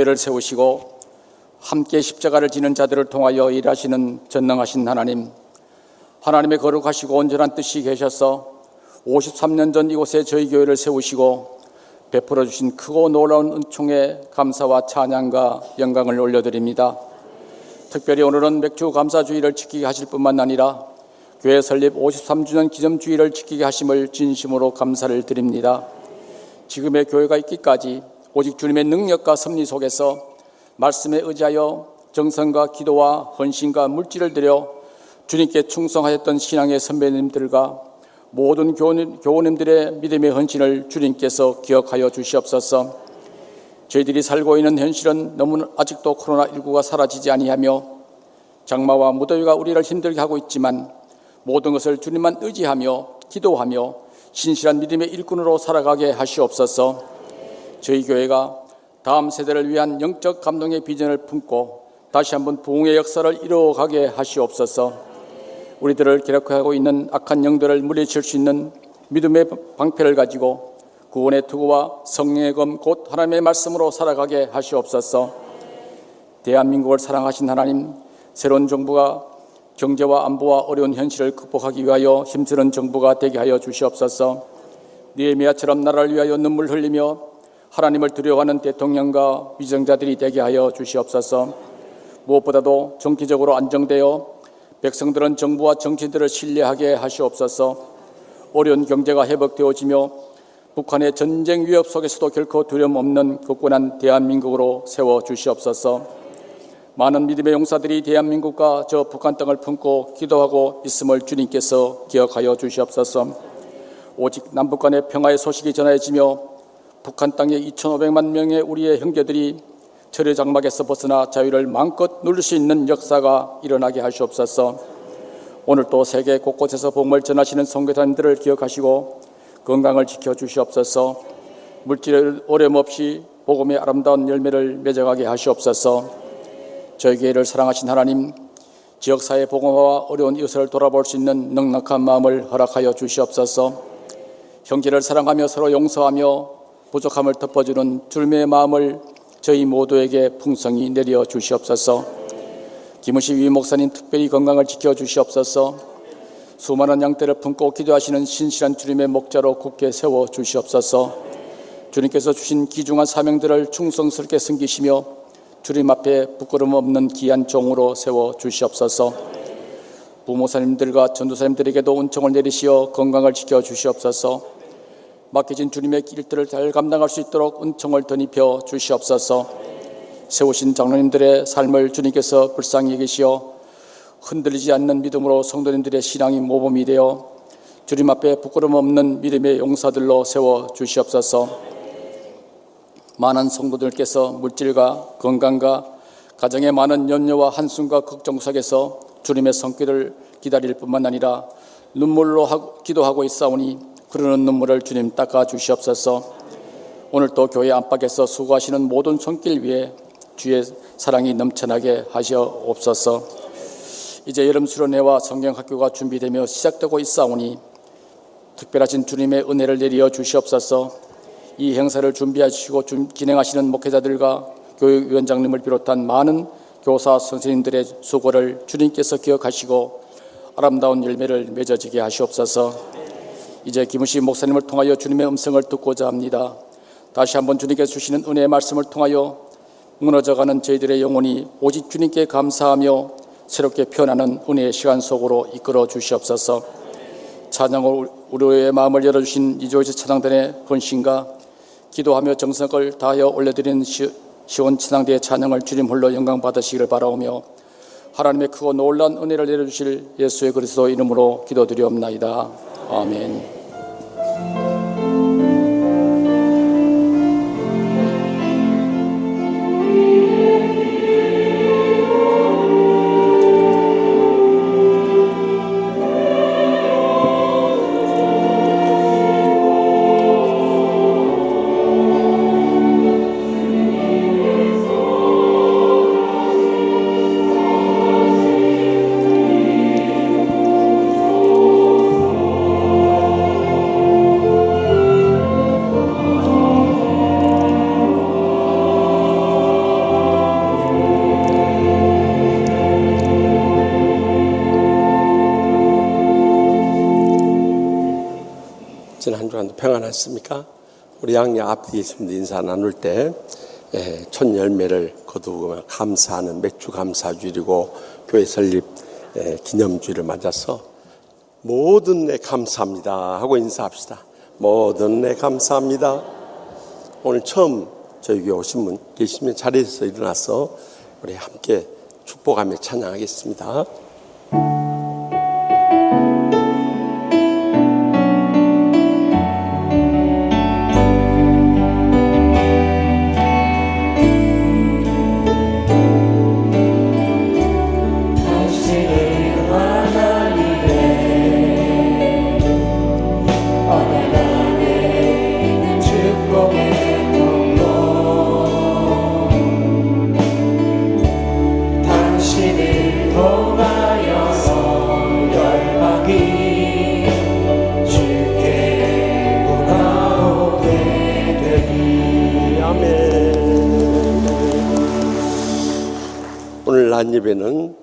교회를 세우시고 함께 십자가를 지는 자들을 통하여 일하시는 전능하신 하나님, 하나님의 거룩하시고 온전한 뜻이 계셔서 53년 전 이곳에 저희 교회를 세우시고 베풀어 주신 크고 놀라운 은총에 감사와 찬양과 영광을 올려드립니다. 특별히 오늘은 맥주 감사주의를 지키게 하실 뿐만 아니라 교회 설립 53주년 기념주의를 지키게 하심을 진심으로 감사를 드립니다. 지금의 교회가 있기까지 오직 주님의 능력과 섭리 속에서 말씀에 의지하여 정성과 기도와 헌신과 물질을 들여 주님께 충성하였던 신앙의 선배님들과 모든 교우님들의 믿음의 헌신을 주님께서 기억하여 주시옵소서. 저희들이 살고 있는 현실은 너무 아직도 코로나19가 사라지지 아니하며 장마와 무더위가 우리를 힘들게 하고 있지만 모든 것을 주님만 의지하며 기도하며 신실한 믿음의 일꾼으로 살아가게 하시옵소서. 저희 교회가 다음 세대를 위한 영적 감동의 비전을 품고 다시 한번 부흥의 역사를 이루어가게 하시옵소서. 우리들을 괴롭혀하고 있는 악한 영들을 물리칠 수 있는 믿음의 방패를 가지고 구원의 투구와 성령의 검 곧 하나님의 말씀으로 살아가게 하시옵소서. 대한민국을 사랑하신 하나님, 새로운 정부가 경제와 안보와 어려운 현실을 극복하기 위하여 힘쓰는 정부가 되게 하여 주시옵소서. 느헤미야처럼 나라를 위하여 눈물 흘리며 하나님을 두려워하는 대통령과 위정자들이 되게 하여 주시옵소서. 무엇보다도 정치적으로 안정되어 백성들은 정부와 정치인들을 신뢰하게 하시옵소서. 어려운 경제가 회복되어지며 북한의 전쟁 위협 속에서도 결코 두려움 없는 굳건한 대한민국으로 세워주시옵소서. 많은 믿음의 용사들이 대한민국과 저 북한 땅을 품고 기도하고 있음을 주님께서 기억하여 주시옵소서. 오직 남북 간의 평화의 소식이 전해지며 북한 땅에 2,500만 명의 우리의 형제들이 철의 장막에서 벗어나 자유를 마음껏 누릴 수 있는 역사가 일어나게 하시옵소서. 오늘 또 세계 곳곳에서 복음을 전하시는 선교사님들을 기억하시고 건강을 지켜주시옵소서. 물질의 어려움 없이 복음의 아름다운 열매를 맺어가게 하시옵소서. 저희 교회를 사랑하신 하나님, 지역사회 복음화와 어려운 이웃을 돌아볼 수 있는 넉넉한 마음을 허락하여 주시옵소서. 형제를 사랑하며 서로 용서하며 부족함을 덮어주는 주님의 마음을 저희 모두에게 풍성히 내려 주시옵소서. 김우식 위 목사님 특별히 건강을 지켜 주시옵소서. 수많은 양떼를 품고 기도하시는 신실한 주님의 목자로 굳게 세워 주시옵소서. 주님께서 주신 귀중한 사명들을 충성스럽게 섬기시며 주님 앞에 부끄러움 없는 귀한 종으로 세워 주시옵소서. 부모사님들과 전도사님들에게도 은총을 내리시어 건강을 지켜 주시옵소서. 맡겨진 주님의 길들을 잘 감당할 수 있도록 은총을 덧입혀 주시옵소서. 세우신 장로님들의 삶을 주님께서 불쌍히 여기시어 흔들리지 않는 믿음으로 성도님들의 신앙이 모범이 되어 주님 앞에 부끄러움 없는 믿음의 용사들로 세워 주시옵소서. 많은 성도들께서 물질과 건강과 가정의 많은 염려와 한숨과 걱정 속에서 주님의 손길을 기다릴 뿐만 아니라 눈물로 기도하고 있사오니 흐르는 눈물을 주님 닦아 주시옵소서. 오늘 또 교회 안팎에서 수고하시는 모든 손길 위에 주의 사랑이 넘쳐나게 하시옵소서. 이제 여름 수련회와 성경학교가 준비되며 시작되고 있사오니 특별하신 주님의 은혜를 내려 주시옵소서. 이 행사를 준비하시고 진행하시는 목회자들과 교육위원장님을 비롯한 많은 교사 선생님들의 수고를 주님께서 기억하시고 아름다운 열매를 맺어지게 하시옵소서. 이제 김우식 목사님을 통하여 주님의 음성을 듣고자 합니다. 다시 한번 주님께서 주시는 은혜의 말씀을 통하여 무너져가는 저희들의 영혼이 오직 주님께 감사하며 새롭게 피어나는 은혜의 시간 속으로 이끌어 주시옵소서. 찬양으로 우리의 마음을 열어주신 이조이스 찬양단의 헌신과 기도하며 정성을 다하여 올려드리는 시온 찬양대의 찬양을 주님 홀로 영광 받으시기를 바라오며 하나님의 크고 놀라운 은혜를 내려주실 예수의 그리스도 이름으로 기도드리옵나이다. 아멘. 평안하십니까? 우리 양양 앞뒤에 계신 분들 인사 나눌 때 첫 열매를 거두고 감사하는 맥주 감사주일이고 교회 설립 기념주일을 맞아서 모든 내 감사합니다 하고 인사합시다. 모든 내 감사합니다. 오늘 처음 저희 교회 오신 분 계시면 자리에서 일어나서 우리 함께 축복하며 찬양하겠습니다. 오늘 난입에는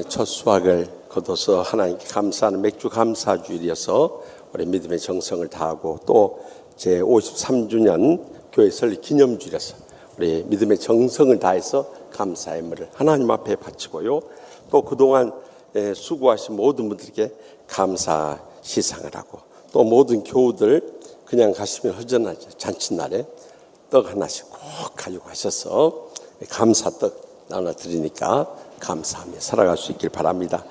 첫 수확을 거둬서 하나님께 감사하는 맥주 감사주일이어서 우리 믿음의 정성을 다하고 또 제 53주년 교회 설립 기념주일이어서 우리 믿음의 정성을 다해서 감사의 물을 하나님 앞에 바치고요. 또 그동안 수고하신 모든 분들께 감사 시상을 하고 또 모든 교우들 그냥 가시면 허전하죠. 잔칫날에 떡 하나씩 꼭 가지고 가셔서 감사떡 나눠드리니까 감사하며 살아갈 수 있길 바랍니다.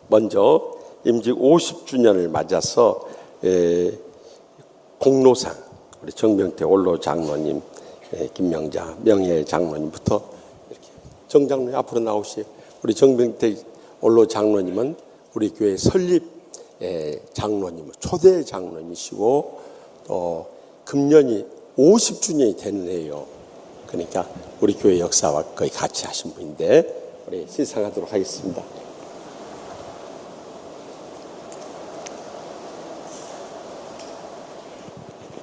먼저 임직 50주년을 맞아서 공로상 우리 정명태 원로 장로님, 김명자 명예 장로님부터 이렇게 정장로님 앞으로 나오시요. 우리 정명태 원로 장로님은 우리 교회 설립 장로님, 초대 장로님이시고 또 금년이 50주년이 되는 해요. 그러니까 우리 교회 역사와 거의 같이 하신 분인데 우리 시상하도록 하겠습니다.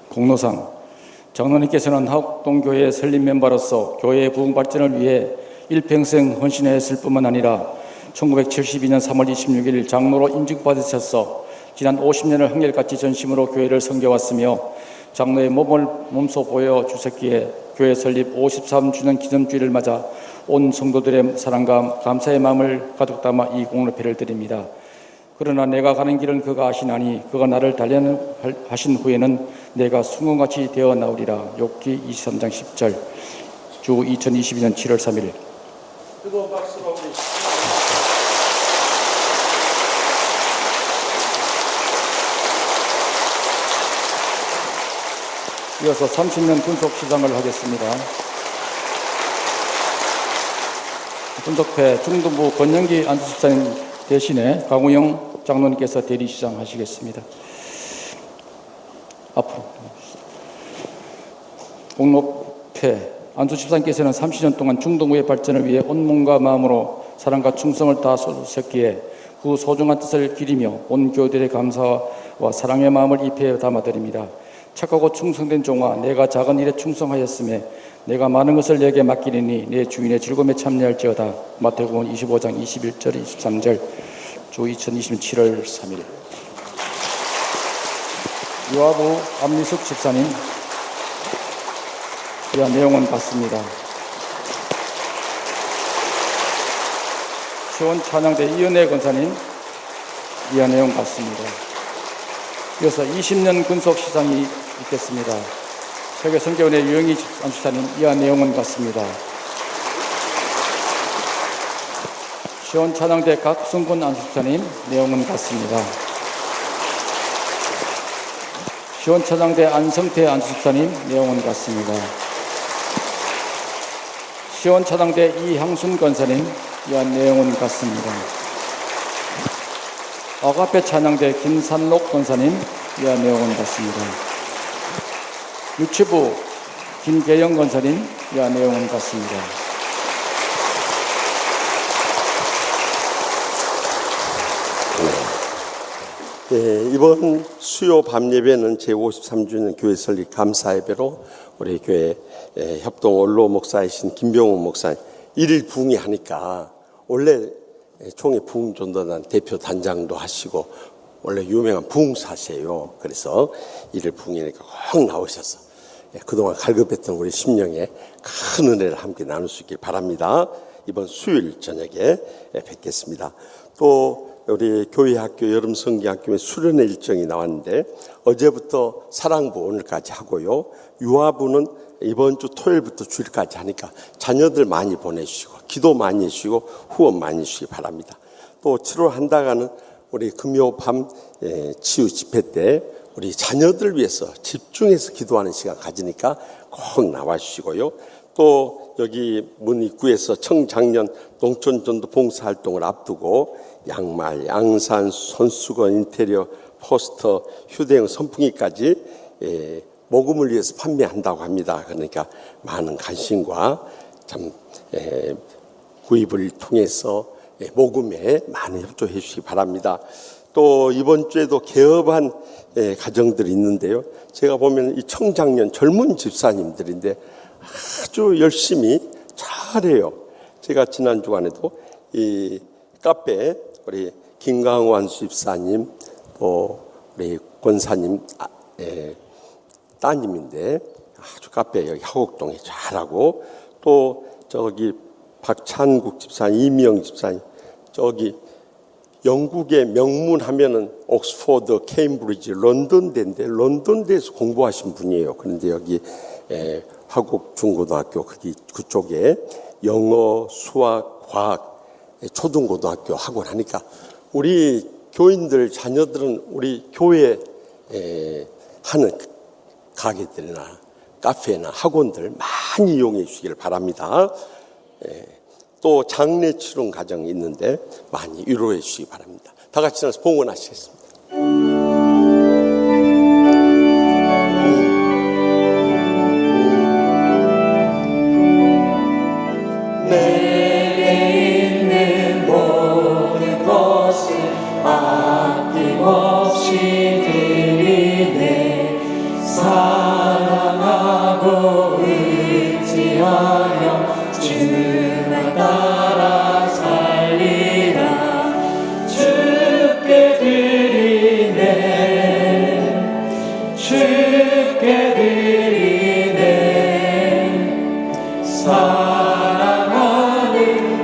공로상 장로님께서는 하곡동교회 설립 멤버로서 교회의 부흥 발전을 위해 일평생 헌신했을 뿐만 아니라 1972년 3월 26일 장로로 임직받으셔서 지난 50년을 한결같이 전심으로 교회를 섬겨왔으며 장로의 몸소 보여주셨기에 교회 설립 53주년 기념주일을 맞아 온 성도들의 사랑과 감사의 마음을 가득 담아 이 공로패를 드립니다. 그러나 내가 가는 길은 그가 아시나니 그가 나를 단련하신 후에는 내가 순금같이 되어 나오리라. 욥기 23장 10절. 주 2022년 7월 3일. 뜨거운 박수로 우리 이어서 30년 군속 시상을 하겠습니다. 군속패 중등부 권영기 안수집사님 대신에 강우영 장로님께서 대리 시상하시겠습니다. 앞으로 공로패 안수집사님께서는 30년 동안 중등부의 발전을 위해 온 몸과 마음으로 사랑과 충성을 다 쏟으셨기에 그 소중한 뜻을 기리며 온 교우들의 감사와 사랑의 마음을 이 패에 담아드립니다. 착하고 충성된 종아, 내가 작은 일에 충성하였음에 내가 많은 것을 내게 맡기리니 내 주인의 즐거움에 참여할지어다. 마태복음 25장 21절 23절. 주 2020년 7월 3일. 유아부 안미숙 집사님, 이하 내용은 같습니다. 시원 찬양대 이은혜 권사님, 이하 내용 같습니다. 이어서 20년 군속 시상이 있겠습니다. 세계 선교원의 유영희 안수사님, 이하 내용은 같습니다. 시원 찬양대 각승군 안수사님, 내용은 같습니다. 시원 찬양대 안성태 안수사님, 내용은 같습니다. 시원 찬양대 이향순 권사님, 이하 내용은 같습니다. 아가페 찬양대 김산록 권사님, 이하 내용은 같습니다. 유치부 김계영 권사님, 이하 내용은 같습니다. 이번 수요 밤 예배는 제53주년 교회 설립 감사 예배로 우리 교회 협동 원로 목사이신 김병훈 목사님 1일 부흥이 하니까 원래 총회 부흥전도단 대표 단장도 하시고 원래 유명한 부흥사세요. 그래서 이를 부흥이니까 꼭 나오셔서 그동안 갈급했던 우리 심령에 큰 은혜를 함께 나눌 수 있길 바랍니다. 이번 수요일 저녁에 뵙겠습니다. 또 우리 교회 학교 여름 성경학교에 수련회 일정이 나왔는데 어제부터 사랑부 오늘까지 하고요. 유아부는 이번 주 토요일부터 주일까지 하니까 자녀들 많이 보내주시고 기도 많이 해주시고 후원 많이 해주시기 바랍니다. 또 7월 한 달간은 우리 금요 밤 치유 집회 때 우리 자녀들 위해서 집중해서 기도하는 시간 가지니까 꼭 나와주시고요. 또 여기 문 입구에서 청작년 농촌전도 봉사활동을 앞두고 양말, 양산, 손수건, 인테리어, 포스터, 휴대용 선풍기까지 모금을 위해서 판매한다고 합니다. 그러니까 많은 관심과 참 구입을 통해서 모금에 많이 협조해 주시기 바랍니다. 또 이번 주에도 개업한 가정들이 있는데요. 제가 보면 이 청작년 젊은 집사님들인데 아주 열심히 잘해요. 제가 지난 주간에도 이 카페 우리 김강환 집사님 또 우리 권사님 따님인데 아주 카페 여기 하곡동에 잘하고 또 저기 박찬국 집사님, 이미영 집사님 저기 영국의 명문 하면은 옥스포드, 케임브리지, 런던대인데 런던대에서 공부하신 분이에요. 그런데 여기 화곡 중고등학교 그쪽에 영어, 수학, 과학 초등고등학교 학원 하니까 우리 교인들 자녀들은 우리 교회 하는 가게들이나 카페나 학원들 많이 이용해 주시길 바랍니다. 또 장례 치른 가정이 있는데 많이 위로해 주시기 바랍니다. 다 같이 나서 봉헌하시겠습니다. 내게 있는 모든 것을 아낌없이 드리네. 사랑하고 의지하여 주님을 따라 살리라. 주께 드리네. 주께 드리네. 사랑하는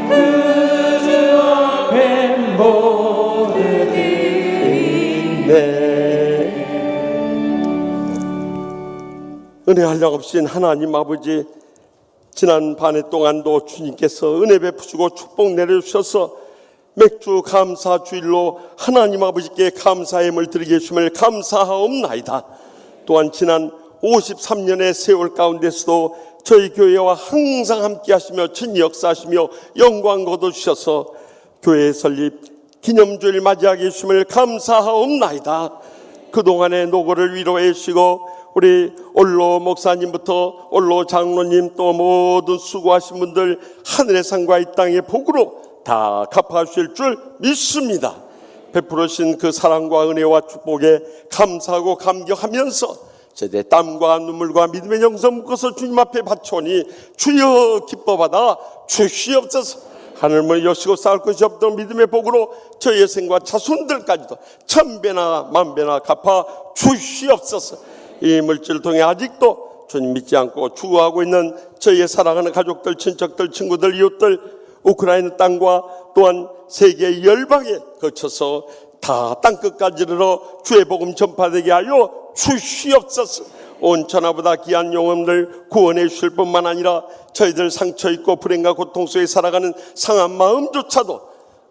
그주 앞에 모두 드리네. 은혜 한량없인 하나님 아버지, 지난 반 해 동안도 주님께서 은혜 베푸시고 축복 내려주셔서 맥주 감사 주일로 하나님 아버지께 감사함을 드리게 해주심을 감사하옵나이다. 또한 지난 53년의 세월 가운데서도 저희 교회와 항상 함께 하시며 친 역사하시며 영광 거둬주셔서 교회 설립 기념주일 맞이하게 해주심을 감사하옵나이다. 그동안의 노고를 위로해 주시고 우리 올로 목사님부터 올로 장로님 또 모든 수고하신 분들 하늘의 상과 이 땅의 복으로 다 갚아주실 줄 믿습니다. 베풀으신 그 사랑과 은혜와 축복에 감사하고 감격하면서 제대 땀과 눈물과 믿음의 영성 묶어서 주님 앞에 바쳐오니 주여 기뻐받아 주시옵소서. 하늘문을 여시고 쌓을 것이 없던 믿음의 복으로 저희의 생과 자손들까지도 천배나 만배나 갚아 주시옵소서. 이 물질을 통해 아직도 주님 믿지 않고 추구하고 있는 저희의 사랑하는 가족들, 친척들, 친구들, 이웃들, 우크라이나 땅과 또한 세계 열방에 거쳐서 다 땅끝까지 이르러 주의 복음 전파되게 하여 주시옵소서. 온 천하보다 귀한 영혼들 구원해 주실 뿐만 아니라 저희들 상처 있고 불행과 고통 속에 살아가는 상한 마음조차도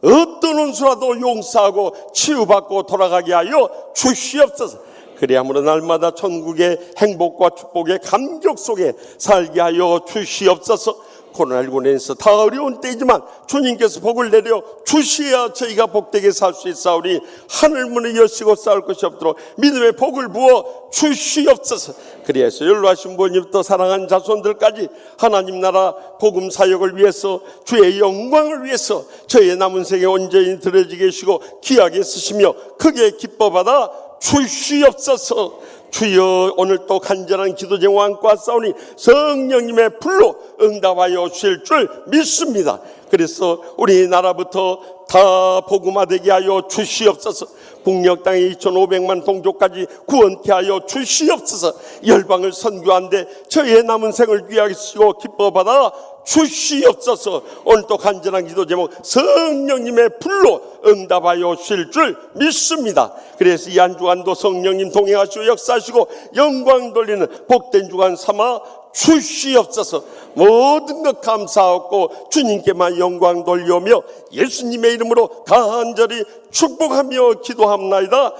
어떤 원수라도 용서하고 치유받고 돌아가게 하여 주시옵소서. 그리함으로 날마다 천국의 행복과 축복의 감격 속에 살게 하여 주시옵소서. 코로나19로 인해서 다 어려운 때이지만 주님께서 복을 내려 주시야 저희가 복되게 살 수 있사오니 하늘문을 여시고 쌓을 것이 없도록 믿음의 복을 부어 주시옵소서. 그리해서 연로하신 부모님부터 사랑하는 자손들까지 하나님 나라 복음 사역을 위해서 주의 영광을 위해서 저희의 남은 생에 온전히 드려지게 하시고 귀하게 쓰시며 크게 기뻐받아 주시옵소서. 주여 오늘 또 간절한 기도 제목과 싸우니 성령님의 불로 응답하여 주실 줄 믿습니다. 그래서 우리나라부터 다 복음화되게 하여 주시옵소서. 북녘 땅에 2,500만 동족까지 구원케 하여 주시옵소서. 열방을 선교한데 저의 남은 생을 귀하게 쓰시고 기뻐 받아 주시옵소서. 오늘 또 간절한 기도 제목, 성령님의 불로 응답하여 주실 줄 믿습니다. 그래서 이 한 주간도 성령님 동행하시고 역사하시고 영광 돌리는 복된 주간 삼아 주시옵소서. 모든 것 감사하고 주님께만 영광 돌려오며 예수님의 이름으로 간절히 축복하며 기도합나이다.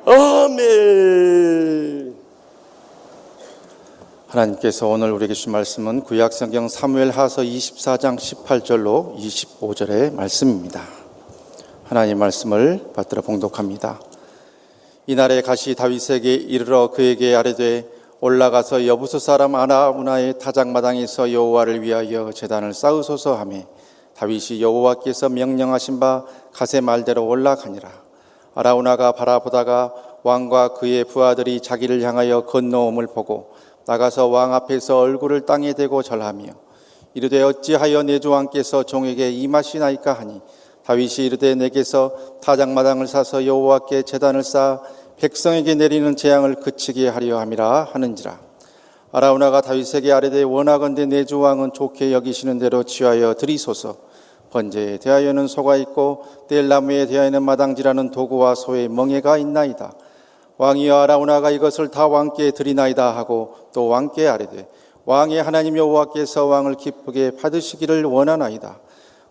아멘. 하나님께서 오늘 우리에게 주신 말씀은 구약성경 사무엘하서 24장 18절로 25절의 말씀입니다. 하나님 말씀을 받들어 봉독합니다. 이날에 가시 다윗에게 이르러 그에게 아뢰되 올라가서 여부수 사람 아라우나의 타작마당에서 여호와를 위하여 제단을 쌓으소서 하매 다윗이 여호와께서 명령하신 바 가세 말대로 올라가니라. 아라우나가 바라보다가 왕과 그의 부하들이 자기를 향하여 건너옴을 보고 나가서 왕 앞에서 얼굴을 땅에 대고 절하며 이르되 어찌하여 내 주 왕께서 종에게 임하시나이까 하니 다윗이 이르되 내게서 타작마당을 사서 여호와께 제단을 쌓아 백성에게 내리는 재앙을 그치게 하려 함이라 하는지라. 아라우나가 다윗에게 아뢰되 원하건대 내 주 왕은 좋게 여기시는 대로 취하여 드리소서. 번제에 대하여는 소가 있고 뗄나무에 대하여는 마당지라는 도구와 소의 멍에가 있나이다. 왕이여 아라우나가 이것을 다 왕께 드리나이다 하고 또 왕께 아뢰되 왕의 하나님 여호와께서 왕을 기쁘게 받으시기를 원하나이다.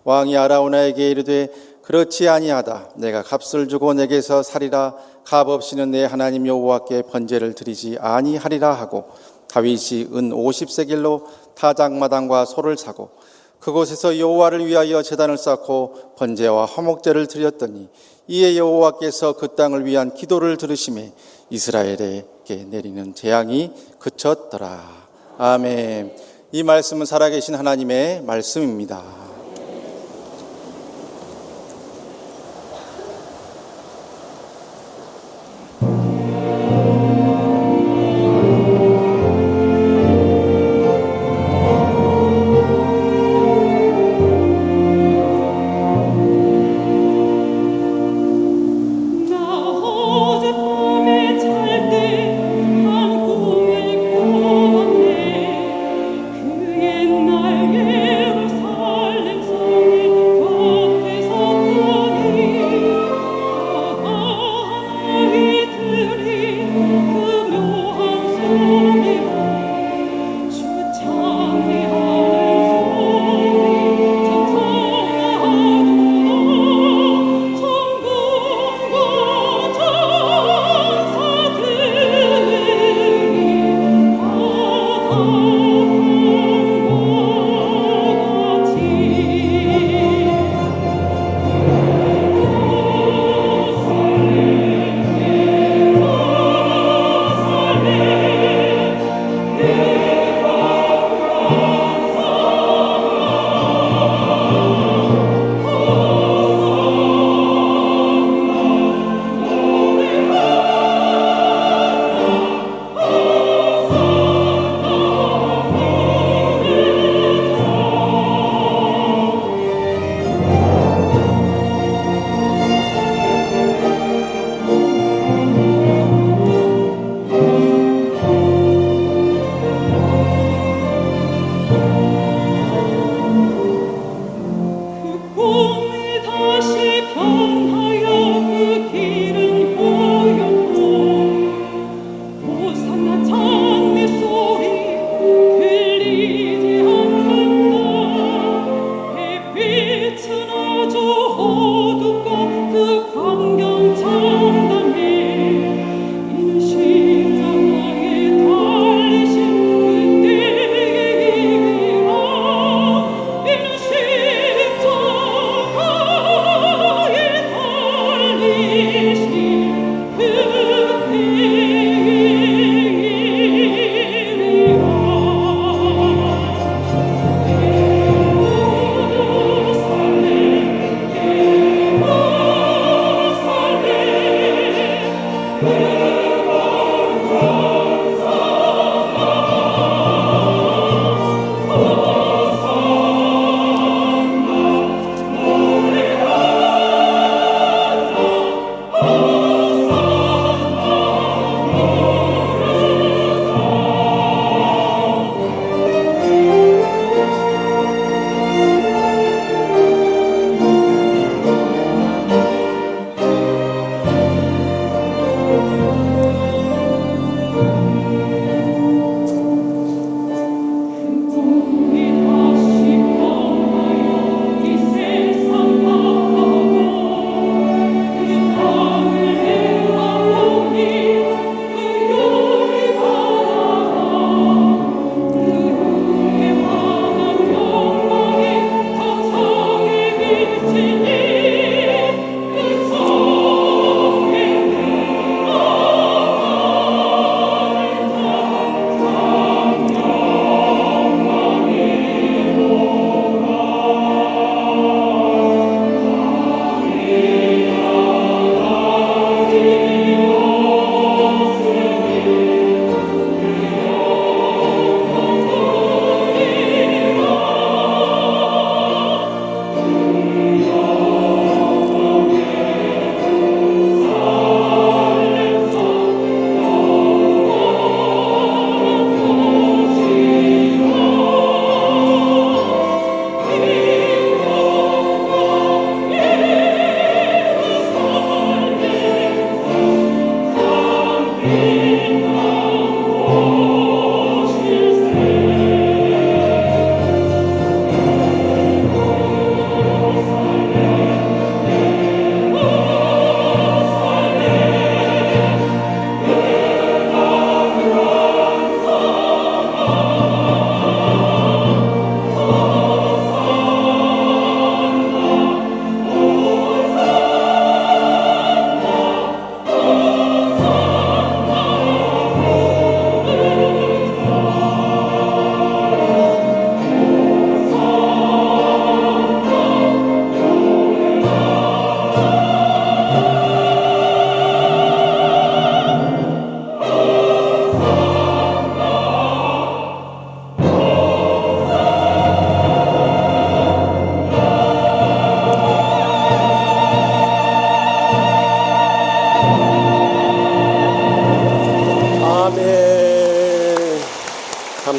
왕이 아라우나에게 이르되 그렇지 아니하다. 내가 값을 주고 내게서 살이라. 값 없이는 내 하나님 여호와께 번제를 드리지 아니하리라 하고 다윗이 은 50세겔로 타작마당과 소를 사고 그곳에서 여호와를 위하여 제단을 쌓고 번제와 화목제를 드렸더니 이에 여호와께서 그 땅을 위한 기도를 들으시매 이스라엘에게 내리는 재앙이 그쳤더라. 아멘. 이 말씀은 살아계신 하나님의 말씀입니다. 날 예루살렘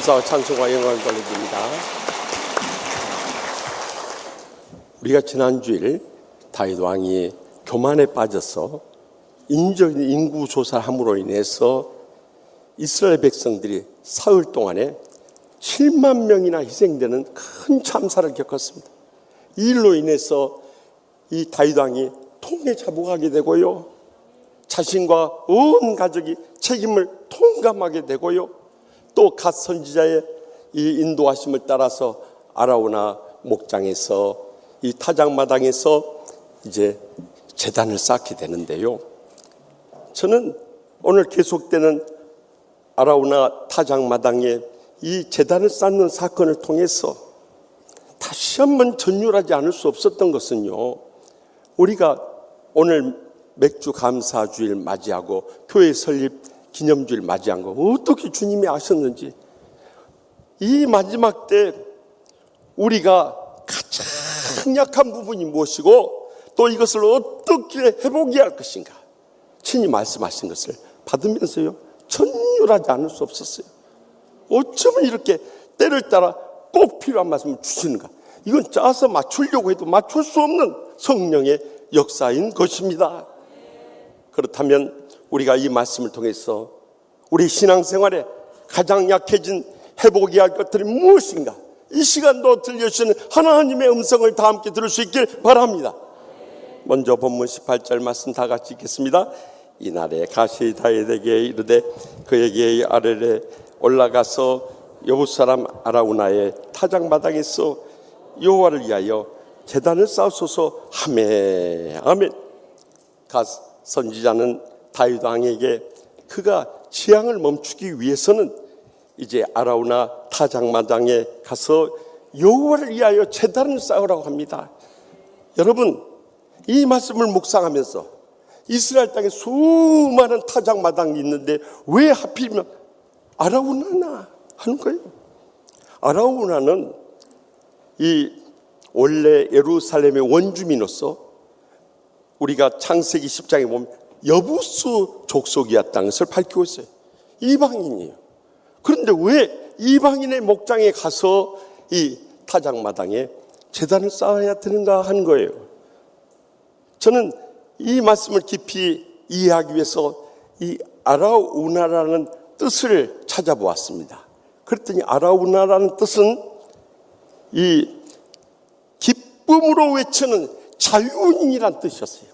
감사와 찬송과 영광을 돌려드립니다. 우리가 지난주일 다윗 왕이 교만에 빠져서 인적인 인구 조사를 함으로 인해서 이스라엘 백성들이 사흘 동안에 7만 명이나 희생되는 큰 참사를 겪었습니다. 이 일로 인해서 이 다윗 왕이 통에 자복하게 되고요, 자신과 온 가족이 책임을 통감하게 되고요, 또 갓 선지자의 이 인도하심을 따라서 아라우나 목장에서 이 타작마당에서 이제 제단을 쌓게 되는데요. 저는 오늘 계속되는 아라우나 타작마당에 이 제단을 쌓는 사건을 통해서 다시 한번 전율하지 않을 수 없었던 것은요, 우리가 오늘 맥주 감사주일 맞이하고 교회 설립 기념주일 맞이한 거 어떻게 주님이 아셨는지, 이 마지막 때 우리가 가장 약한 부분이 무엇이고 또 이것을 어떻게 회복해야 할 것인가 친히 말씀하신 것을 받으면서요 전율하지 않을 수 없었어요. 어쩌면 이렇게 때를 따라 꼭 필요한 말씀을 주시는가. 이건 짜서 맞추려고 해도 맞출 수 없는 성령의 역사인 것입니다. 그렇다면 우리가 이 말씀을 통해서 우리 신앙생활에 가장 약해진 회복해야 할 것들이 무엇인가, 이 시간도 들려주시는 하나님의 음성을 다 함께 들을 수 있길 바랍니다. 먼저 본문 18절 말씀 다 같이 읽겠습니다. 이날에 가시 다윗에게 이르되 그에게 아래에 올라가서 여붓 사람 아라우나의 타작마당에서 여호와를 위하여 제단을 쌓으소서 하매. 아멘. 갓 선지자는 다윗 왕에게 그가 재앙을 멈추기 위해서는 이제 아라우나 타작마당에 가서 여호와를 위하여 제단을 쌓으라고 합니다. 여러분, 이 말씀을 묵상하면서 이스라엘 땅에 수많은 타작마당이 있는데 왜 하필이면 아라우나나 하는 거예요? 아라우나는 이 원래 예루살렘의 원주민으로서 우리가 창세기 10장에 보면 여부수 족속이었다는 것을 밝히고 있어요. 이방인이에요. 그런데 왜 이방인의 목장에 가서 이 타작마당에 제단을 쌓아야 되는가 하는 거예요. 저는 이 말씀을 깊이 이해하기 위해서 이 아라우나라는 뜻을 찾아보았습니다. 그랬더니 아라우나라는 뜻은 이 기쁨으로 외치는 자유인이란 뜻이었어요.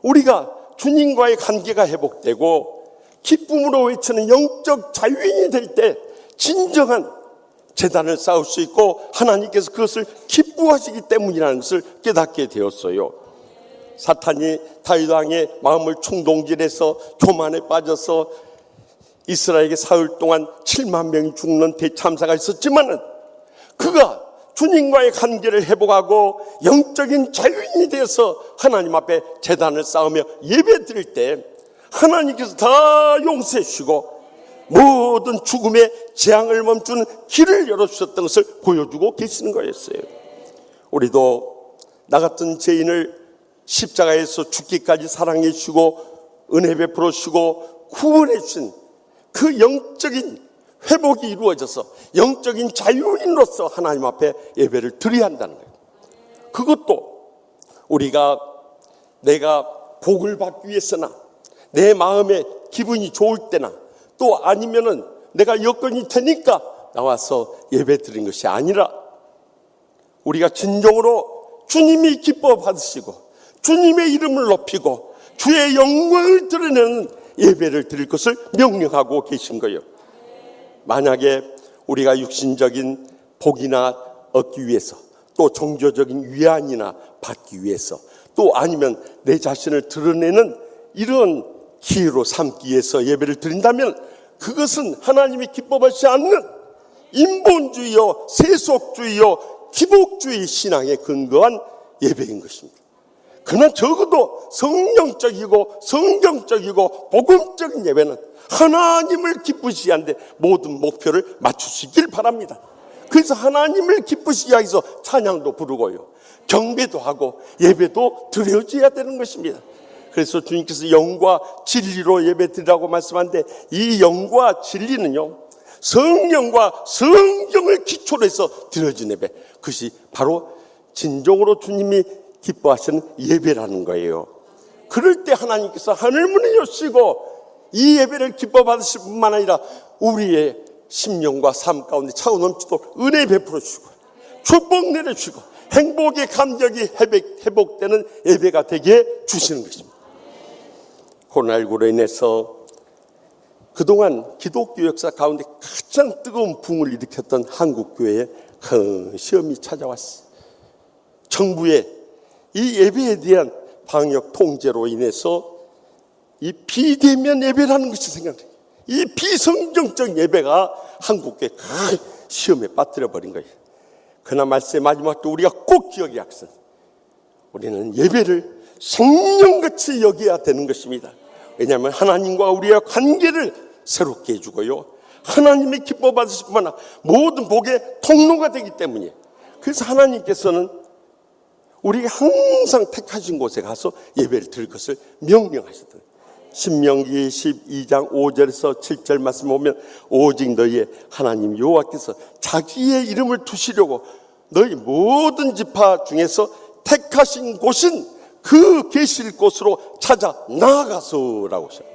우리가 주님과의 관계가 회복되고 기쁨으로 외치는 영적 자유인이 될 때 진정한 제단을 쌓을 수 있고 하나님께서 그것을 기뻐하시기 때문이라는 것을 깨닫게 되었어요. 사탄이 다윗 왕의 마음을 충동질해서 교만에 빠져서 이스라엘에게 사흘 동안 7만 명이 죽는 대참사가 있었지만은 그가 주님과의 관계를 회복하고 영적인 자유인이 되어서 하나님 앞에 제단을 쌓으며 예배 드릴 때 하나님께서 다 용서해 주시고 모든 죽음의 재앙을 멈추는 길을 열어주셨던 것을 보여주고 계시는 거였어요. 우리도 나 같은 죄인을 십자가에서 죽기까지 사랑해 주시고 은혜 베풀어 주시고 구원해 주신 그 영적인 회복이 이루어져서 영적인 자유인으로서 하나님 앞에 예배를 드려야 한다는 거예요. 그것도 우리가 내가 복을 받기 위해서나 내 마음에 기분이 좋을 때나 또 아니면은 내가 여건이 되니까 나와서 예배 드린 것이 아니라 우리가 진정으로 주님이 기뻐 받으시고 주님의 이름을 높이고 주의 영광을 드러내는 예배를 드릴 것을 명령하고 계신 거예요. 만약에 우리가 육신적인 복이나 얻기 위해서 또 종교적인 위안이나 받기 위해서 또 아니면 내 자신을 드러내는 이런 기회로 삼기 위해서 예배를 드린다면 그것은 하나님이 기뻐하지 않는 인본주의요 세속주의요 기복주의 신앙에 근거한 예배인 것입니다. 그러나 적어도 성령적이고 성경적이고 복음적인 예배는 하나님을 기쁘시게 하는데 모든 목표를 맞추시길 바랍니다. 그래서 하나님을 기쁘시게 하기 위해서 찬양도 부르고요 경배도 하고 예배도 드려져야 되는 것입니다. 그래서 주님께서 영과 진리로 예배 드리라고 말씀하는데 이 영과 진리는요 성령과 성경을 기초로 해서 드려진 예배, 그것이 바로 진정으로 주님이 기뻐하시는 예배라는 거예요. 그럴 때 하나님께서 하늘문을 여시고 이 예배를 기뻐 받으실 뿐만 아니라 우리의 심령과 삶 가운데 차고 넘치도록 은혜 베풀어 주시고 축복 내려주시고 행복의 감격이 회복되는 예배가 되게 주시는 것입니다. 코로나19로 인해서 그동안 기독교 역사 가운데 가장 뜨거운 붕을 일으켰던 한국교회에 큰 시험이 찾아왔어요. 정부의 이 예배에 대한 방역 통제로 인해서 이 비대면 예배라는 것이 생각돼요. 이 비성경적 예배가 한국교회 큰 시험에 빠뜨려 버린 거예요. 그러나 말씀의 마지막 때 우리가 꼭 기억해야 하겠어요. 우리는 예배를 성령같이 여겨야 되는 것입니다. 왜냐하면 하나님과 우리의 관계를 새롭게 해주고요, 하나님의 기뻐 받으실 뿐만 아니라 모든 복의 통로가 되기 때문이에요. 그래서 하나님께서는 우리가 항상 택하신 곳에 가서 예배를 드릴 것을 명령하셨던, 신명기 12장 5절에서 7절 말씀 보면 오직 너희의 하나님 여호와께서 자기의 이름을 두시려고 너희 모든 지파 중에서 택하신 곳은 그 계실 곳으로 찾아 나아가서라고 하셨어요.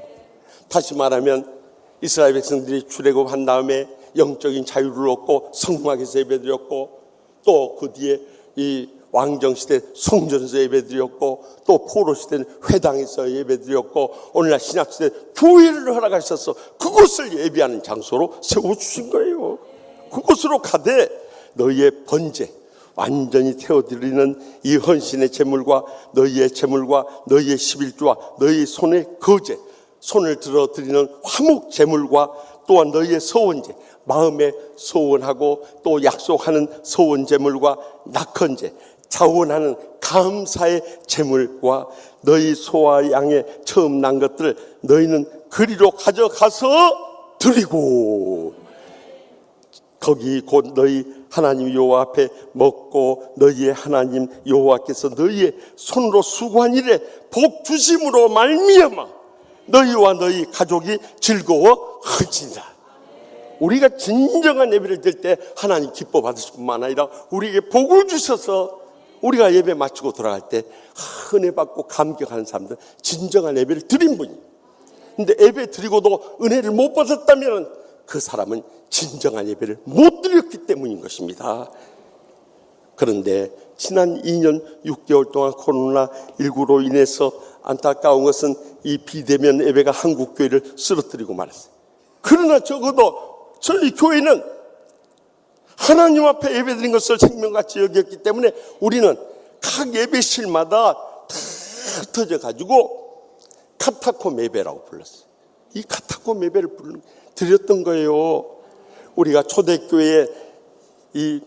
다시 말하면 이스라엘 백성들이 출애굽한 다음에 영적인 자유를 얻고 성막에서 예배드렸고, 또 그 뒤에 이 왕정시대 성전에서 예배드렸고, 또 포로시대는 회당에서 예배드렸고, 오늘날 신약시대 교회를 허락하셔서 그곳을 예배하는 장소로 세워주신 거예요. 그곳으로 가되 너희의 번제, 완전히 태워드리는 이 헌신의 제물과 너희의 제물과 너희의 11조와 너희 손의 거제, 손을 들어 드리는 화목 제물과 또한 너희의 서원제, 마음에 소원하고 또 약속하는 서원 제물과 낙헌제, 자원하는 감사의 제물과 너희 소와 양의 처음 난 것들을 너희는 그리로 가져가서 드리고, 거기 곧 너희 하나님 여호와 앞에 먹고 너희의 하나님 여호와께서 너희의 손으로 수고한 일에 복 주심으로 말미암아 너희와 너희 가족이 즐거워하시니라. 우리가 진정한 예배를 드릴 때 하나님 기뻐 받으실 뿐만 아니라 우리에게 복을 주셔서 우리가 예배 마치고 돌아갈 때 은혜 받고 감격하는 사람들, 진정한 예배를 드린 분이에요. 근데 예배 드리고도 은혜를 못 받았다면 그 사람은 진정한 예배를 못 드렸기 때문인 것입니다. 그런데 지난 2년 6개월 동안 코로나19로 인해서 안타까운 것은 이 비대면 예배가 한국 교회를 쓰러뜨리고 말았어요. 그러나 적어도 저희 교회는 하나님 앞에 예배드린 것을 생명같이 여겼기 때문에 우리는 각 예배실마다 다 흩어져 가지고 카타콤 예배라고 불렀어요. 이 카타콤 예배를 드렸던 거예요. 우리가 초대교회에 이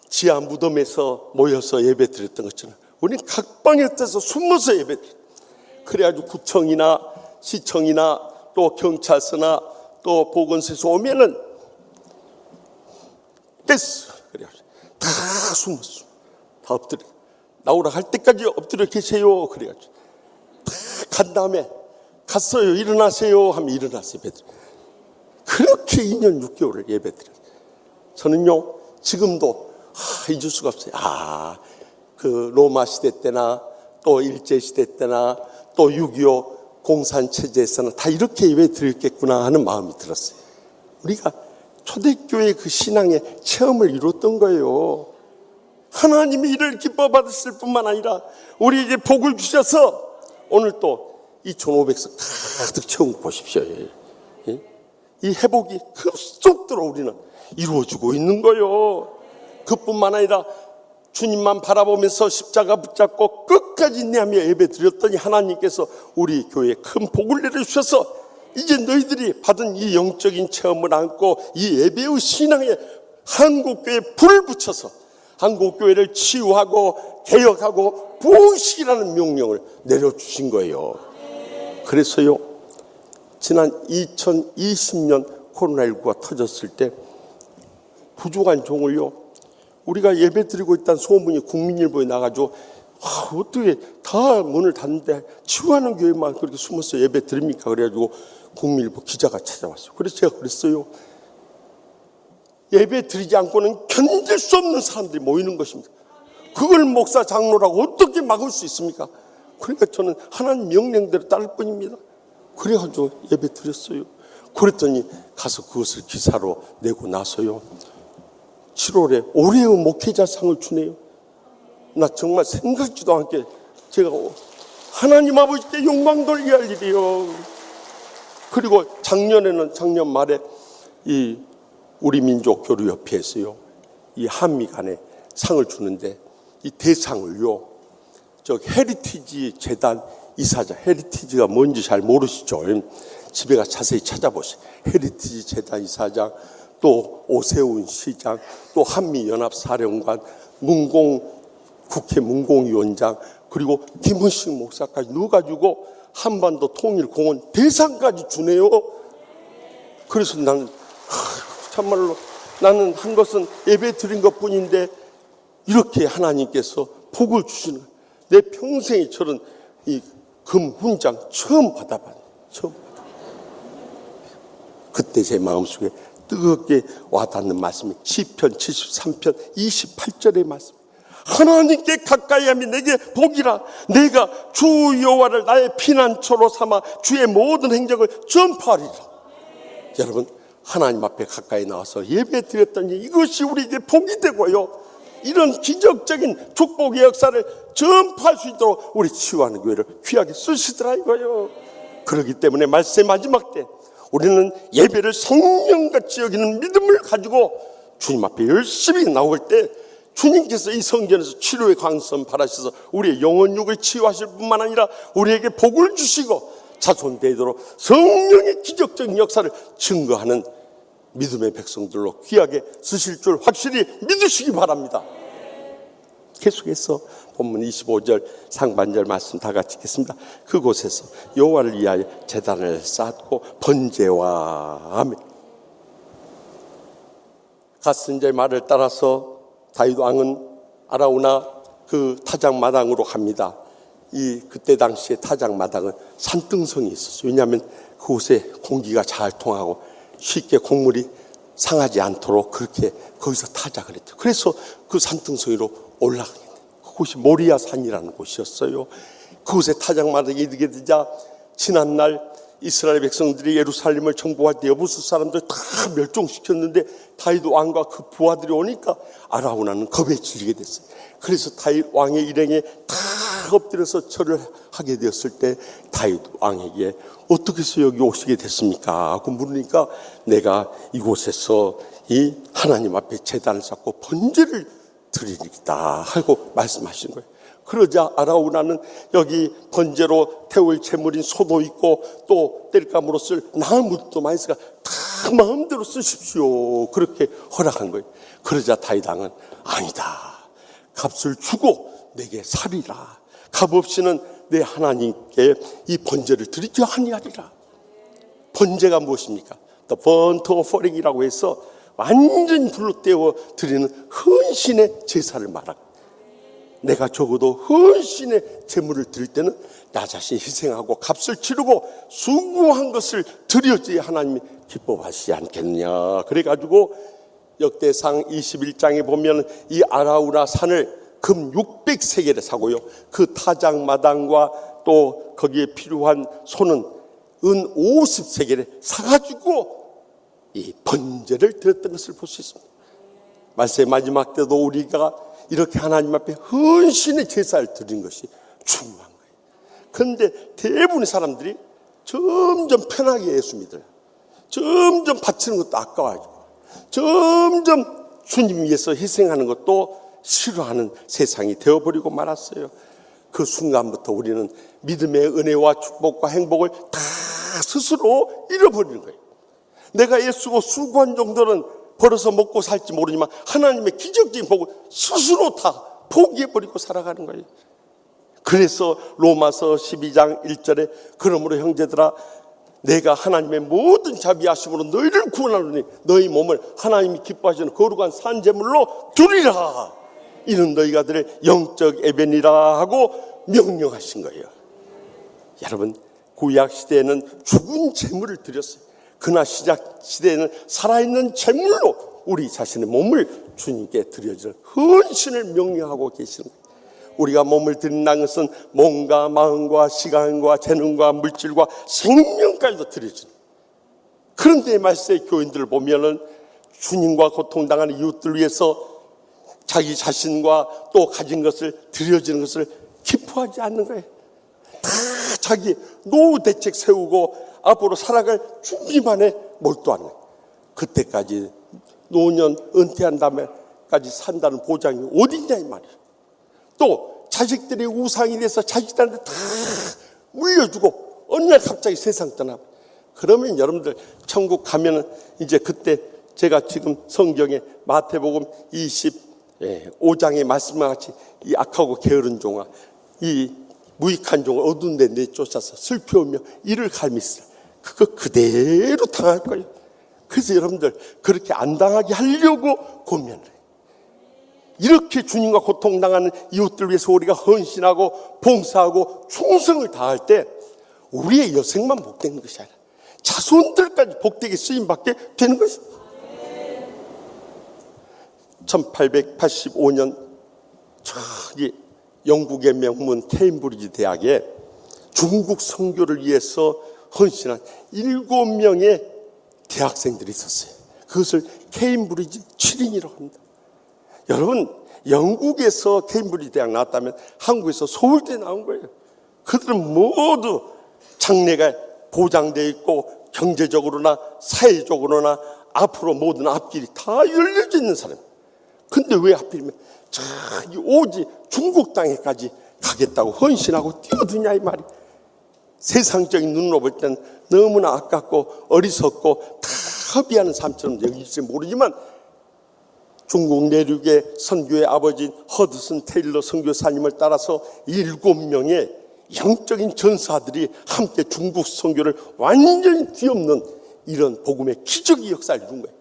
지하 무덤에서 모여서 예배 드렸던 것처럼 우리는 각 방에 떠서 숨어서 예배 드렸어요. 그래가지고 구청이나 시청이나 또 경찰서나 또 보건소에서 오면은 뺐어. 그래가지고 다 숨었어. 다 엎드려. 나오라 할 때까지 엎드려 계세요. 그래가지고 다 간 다음에 갔어요. 일어나세요. 하면 일어나서 예배 드려요. 그렇게 2년 6개월을 예배 드려요. 저는요, 지금도 잊을 수가 없어요. 그 로마 시대 때나 또 일제 시대 때나 또 6.25 공산체제에서는 다 이렇게 예배 드렸겠구나 하는 마음이 들었어요. 우리가 초대교회의 그 신앙의 체험을 이뤘던 거예요. 하나님이 이를 기뻐 받으실 뿐만 아니라 우리에게 복을 주셔서 오늘 또 2,500석 가득 채운 거 보십시오. 이 회복이 급속도로 우리는 이루어지고 있는 거예요. 그뿐만 아니라 주님만 바라보면서 십자가 붙잡고 끝까지 인내하며 예배 드렸더니 하나님께서 우리 교회에 큰 복을 내려주셔서 이제 너희들이 받은 이 영적인 체험을 안고 이 예배의 신앙에 한국교회에 불을 붙여서 한국교회를 치유하고 개혁하고 부흥시키라는 명령을 내려주신 거예요. 그래서요, 지난 2020년 코로나19가 터졌을 때 부족한 종을요, 우리가 예배 드리고 있다는 소문이 국민일보에 나가지고 어떻게 다 문을 닫는데 치유하는 교회만 그렇게 숨어서 예배 드립니까? 그래가지고 국민일보 기자가 찾아왔어요. 그래서 제가 그랬어요. 예배 드리지 않고는 견딜 수 없는 사람들이 모이는 것입니다. 그걸 목사 장로라고 어떻게 막을 수 있습니까? 그러니까 저는 하나님 명령대로 따를 뿐입니다. 그래가지고 예배 드렸어요. 그랬더니 가서 그것을 기사로 내고 나서요, 7월에 올해의 목회자상을 주네요. 나 정말 생각지도 않게 제가 하나님 아버지께 영광 돌리게 할 일이요. 그리고 작년 말에 이 우리 민족 교류협회에서요, 이 한미 간에 상을 주는데 이 대상을요, 저 헤리티지 재단 이사장, 헤리티지가 뭔지 잘 모르시죠? 집에 가서 자세히 찾아보세요. 헤리티지 재단 이사장, 또 오세훈 시장, 또 한미연합사령관, 국회 문공위원장, 그리고 김은식 목사까지 넣어가지고 한반도 통일공원 대상까지 주네요. 그래서 나는 참말로 나는 한 것은 예배 드린 것뿐인데 이렇게 하나님께서 복을 주시는, 내 평생에 저런 이 금 훈장 처음 받아봤네. 그때 제 마음속에 뜨겁게 와닿는 말씀이 시편 73편 28절의 말씀. 하나님께 가까이 하면 내게 복이라. 내가 주 여호와를 나의 피난처로 삼아 주의 모든 행적을 전파하리라. 여러분, 하나님 앞에 가까이 나와서 예배 드렸더니 이것이 우리에게 복이 되고요, 이런 기적적인 축복의 역사를 전파할 수 있도록 우리 치유하는 교회를 귀하게 쓰시더라 이거요. 그렇기 때문에 말씀의 마지막 때 우리는 예배를 성령같이 여기는 믿음을 가지고 주님 앞에 열심히 나올 때 주님께서 이 성전에서 치료의 광선 발하셔서 우리의 영혼육을 치유하실 뿐만 아니라 우리에게 복을 주시고 자손되도록 성령의 기적적인 역사를 증거하는 믿음의 백성들로 귀하게 쓰실 줄 확실히 믿으시기 바랍니다. 계속해서 본문 25절 상반절 말씀 다 같이 읽겠습니다. 그곳에서 여호와를 위하여 제단을 쌓고 번제와 하며, 갓선자의 말을 따라서 다윗 왕은 아라우나 그 타작마당으로 갑니다. 그때 당시에 타작마당은 산등성이 있었어요. 왜냐하면 그곳에 공기가 잘 통하고 쉽게 곡물이 상하지 않도록 그렇게 거기서 타작을 했죠. 그래서 그 산등성 위로 올라가게 돼요. 그곳이 모리아 산이라는 곳이었어요. 그곳에 타작마당에 이르게 되자 지난날 이스라엘 백성들이 예루살렘을 정복할 때 여부수 사람들 다 멸종시켰는데 다윗 왕과 그 부하들이 오니까 아라우나는 겁에 질리게 됐어요. 그래서 다윗 왕의 일행에 다 엎드려서 절을 하게 되었을 때 다윗 왕에게 어떻게 해서 여기 오시게 됐습니까? 하고 물으니까 내가 이곳에서 이 하나님 앞에 제단을 쌓고 번제를 드리리다 하고 말씀하신 거예요. 그러자 아라우나는 여기 번제로 태울 제물인 소도 있고 또 뗄감으로 쓸 나무도 많이 있으니까 다 마음대로 쓰십시오. 그렇게 허락한 거예요. 그러자 다윗 왕은 아니다, 값을 주고 내게 살이라. 값 없이는 내 하나님께 이 번제를 드리지 아니하리라. 번제가 무엇입니까? The burnt offering이라고 해서 완전 불로 떼어 드리는 헌신의 제사를 말합니다. 내가 적어도 헌신의 제물을 드릴 때는 나 자신이 희생하고 값을 치르고 수고한 것을 드려야지 하나님이 기뻐하시지 않겠느냐. 그래가지고 역대상 21장에 보면 이 아라우나 산을 금 600세겔에 사고요, 그 타작마당과 또 거기에 필요한 소는 은 50세겔에 사가지고 이 번제를 드렸던 것을 볼 수 있습니다. 말세의 마지막 때도 우리가 이렇게 하나님 앞에 헌신의 제사를 드린 것이 중요한 거예요. 그런데 대부분의 사람들이 점점 편하게 예수 믿어요. 점점 바치는 것도 아까워지고 점점 주님 위해서 희생하는 것도 싫어하는 세상이 되어버리고 말았어요. 그 순간부터 우리는 믿음의 은혜와 축복과 행복을 다 스스로 잃어버리는 거예요. 내가 애쓰고 수고한 정도는 벌어서 먹고 살지 모르지만 하나님의 기적적인 복을 스스로 다 포기해버리고 살아가는 거예요. 그래서 로마서 12장 1절에 그러므로 형제들아 내가 하나님의 모든 자비하심으로 너희를 구원하노니 너희 몸을 하나님이 기뻐하시는 거룩한 산제물로 드리라. 이는 너희가 드릴 영적 예배니라 하고 명령하신 거예요. 여러분, 구약 시대에는 죽은 제물을 드렸어요. 그러나 신약 시대에는 살아있는 제물로 우리 자신의 몸을 주님께 드려줄 헌신을 명령하고 계시는 거예요. 우리가 몸을 드린다는 것은 몸과 마음과 시간과 재능과 물질과 생명까지도 드려주는. 그런데 말세의 교인들을 보면은 주님과 고통당하는 이웃들 위해서 자기 자신과 또 가진 것을 드려지는 것을 기뻐하지 않는 거예요. 다 자기 노후 대책 세우고 앞으로 살아갈 준비만 해 몰두하는 거예요. 그때까지 노년 은퇴한 다음에까지 산다는 보장이 어딨냐 이 말이에요. 또 자식들이 우상이 돼서 자식들한테 다 물려주고 어느 날 갑자기 세상 떠나. 그러면 여러분들 천국 가면은 이제 그때 제가 지금 성경에 마태복음 25장의 말씀과 같이 이 악하고 게으른 종아, 이 무익한 종을 어두운 데 내쫓아서 슬퍼하며 이를 갈미쓰라. 그거 그대로 당할 거예요. 그래서 여러분들 그렇게 안 당하게 하려고 고민을 해요. 이렇게 주님과 고통당하는 이웃들 위해서 우리가 헌신하고 봉사하고 충성을 다할 때 우리의 여생만 복되는 것이 아니라 자손들까지 복되게 쓰임받게 되는 것입니다. 1885년 저기 영국의 명문 케임브리지 대학에 중국 선교를 위해서 헌신한 7명의 대학생들이 있었어요. 그것을 케임브리지 7인이라고 합니다. 여러분, 영국에서 케임브리지 대학 나왔다면 한국에서 서울대 나온 거예요. 그들은 모두 장래가 보장되어 있고 경제적으로나 사회적으로나 앞으로 모든 앞길이 다 열려져 있는 사람. 근데 왜 하필이면 저기 오지 중국 땅에까지 가겠다고 헌신하고 뛰어드냐 이 말이. 세상적인 눈으로 볼 땐 너무나 아깝고 어리석고 다 허비하는 삶처럼 여길지 모르지만 중국 내륙의 선교의 아버지인 허드슨 테일러 선교사님을 따라서 7명의 영적인 전사들이 함께 중국 선교를 완전히 뒤엎는 이런 복음의 기적의 역사를 이룬 거예요.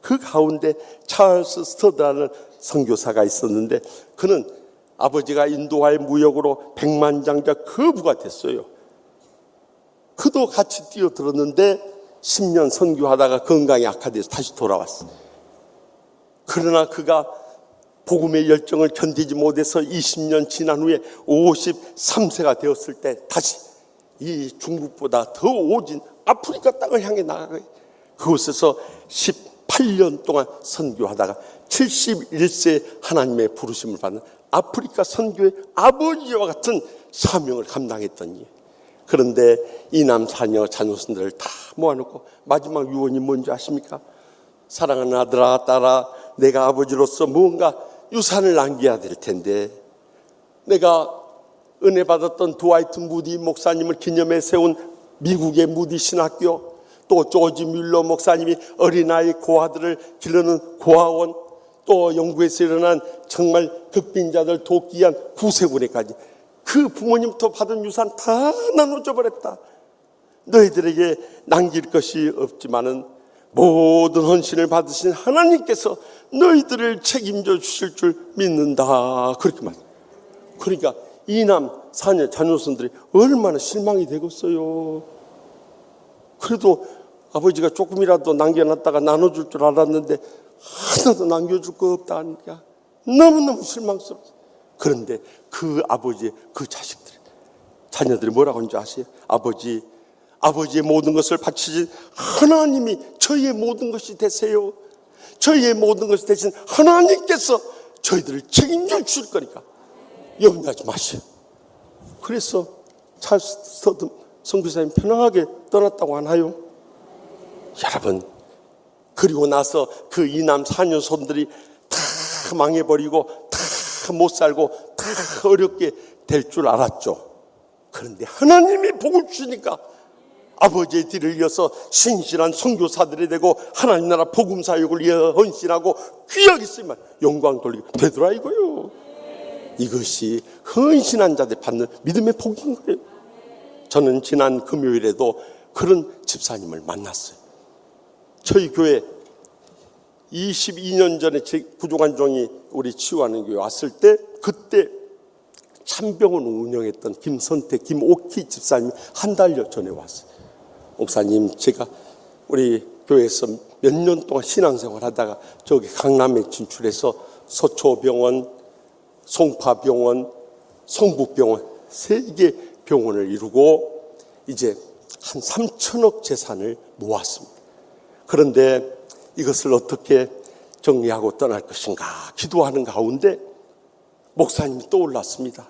그 가운데 찰스 스터드라는 선교사가 있었는데 그는 아버지가 인도와의 무역으로 백만장자 거부가 됐어요. 그도 같이 뛰어들었는데 10년 선교하다가 건강이 악화돼서 다시 돌아왔어요. 그러나 그가 복음의 열정을 견디지 못해서 20년 지난 후에 53세가 되었을 때 다시 이 중국보다 더 오진 아프리카 땅을 향해 나가요. 그곳에서 18년 동안 선교하다가 71세 하나님의 부르심을 받는 아프리카 선교의 아버지와 같은 사명을 감당했더니, 그런데 이남 사녀 자녀손들을 다 모아놓고 마지막 유언이 뭔지 아십니까? 사랑하는 아들아 딸아, 내가 아버지로서 무언가 유산을 남겨야 될 텐데, 내가 은혜 받았던 드와이트 무디 목사님을 기념해 세운 미국의 무디 신학교, 또 조지 뮬러 목사님이 어린아이 고아들을 기르는 고아원, 또 영국에서 일어난 정말 극빈자들 돕기 위한 구세군에까지 그 부모님부터 받은 유산 다 나눠줘 버렸다. 너희들에게 남길 것이 없지만은 모든 헌신을 받으신 하나님께서 너희들을 책임져 주실 줄 믿는다. 그렇게 말해요. 그러니까 이남 사녀 자녀손들이 얼마나 실망이 되겠어요. 그래도 아버지가 조금이라도 남겨놨다가 나눠줄 줄 알았는데 하나도 남겨줄 거 없다 하니까 너무너무 실망스러워. 그런데 그 아버지의 그 자식들, 자녀들이 뭐라고 하는지 아세요? 아버지의 모든 것을 바치신 하나님이 저희의 모든 것이 되세요. 저희의 모든 것이 되신 하나님께서 저희들을 책임져 주실 거니까 염려하지 마세요. 그래서 찰스 스터드 선교사님 편하게 떠났다고 하나요? 여러분, 그리고 나서 그 이남 사녀손들이 다 망해버리고 다 못 살고 다 어렵게 될 줄 알았죠. 그런데 하나님이 복을 주시니까 아버지의 뒤를 이어서 신실한 선교사들이 되고 하나님 나라 복음 사역을 위해 헌신하고 귀하게 쓰면 영광 돌리고 되더라 이거요. 이것이 헌신한 자들 받는 믿음의 복인 거예요. 저는 지난 금요일에도 그런 집사님을 만났어요. 저희 교회 22년 전에 제 부족한 종이 우리 치유하는 교회 왔을 때, 그때 참병원 운영했던 김선택, 김옥희 집사님이 한 달여 전에 왔어요. 목사님, 제가 우리 교회에서 몇 년 동안 신앙생활 하다가 저기 강남에 진출해서 서초병원, 송파병원, 성북병원 3개 병원을 이루고 이제 한 3천억 재산을 모았습니다. 그런데 이것을 어떻게 정리하고 떠날 것인가 기도하는 가운데 목사님이 떠올랐습니다.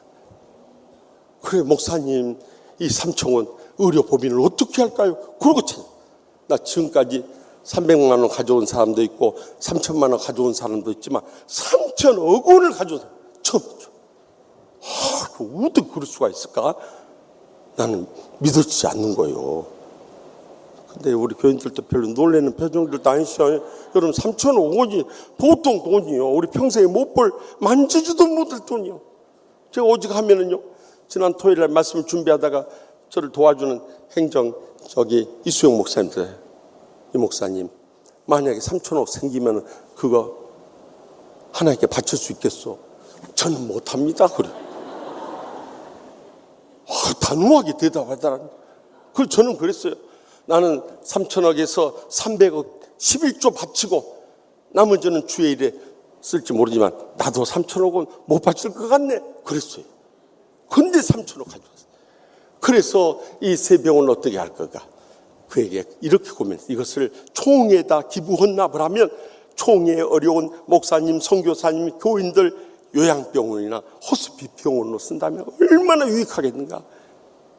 그래, 목사님, 이 3천원 의료법인을 어떻게 할까요? 그러고 나 지금까지 300만 원 가져온 사람도 있고 3천만 원 가져온 사람도 있지만 3천억 원을 가져온 사람 처음이죠. 어떻게 그럴 수가 있을까? 나는 믿어지지 않는 거예요. 근데 우리 교인들도 별로 놀라는 표정들도 아니시죠. 여러분, 3천억 원이 보통 돈이요. 우리 평생에 못 볼, 만지지도 못할 돈이요. 제가 오직 하면은요, 지난 토요일 날 말씀을 준비하다가 저를 도와주는 행정 이수영 목사님들, 이 목사님, 만약에 3천억 생기면 그거 하나님께 바칠 수 있겠어? 저는 못합니다. 그래. 단호하게 대답하더라고요. 그래서 저는 그랬어요. 나는 3천억에서 300억 11조 바치고 나머지는 주의 일에 쓸지 모르지만 나도 3천억은 못 바칠 것 같네. 그랬어요. 근데 3천억 가져왔어요. 그래서 이 세 병을 어떻게 할 건가? 그에게 이렇게 고민했어요. 이것을 총회에다 기부 헌납을 하면 총회에 어려운 목사님, 선교사님, 교인들 요양병원이나 호스피 병원으로 쓴다면 얼마나 유익하겠는가?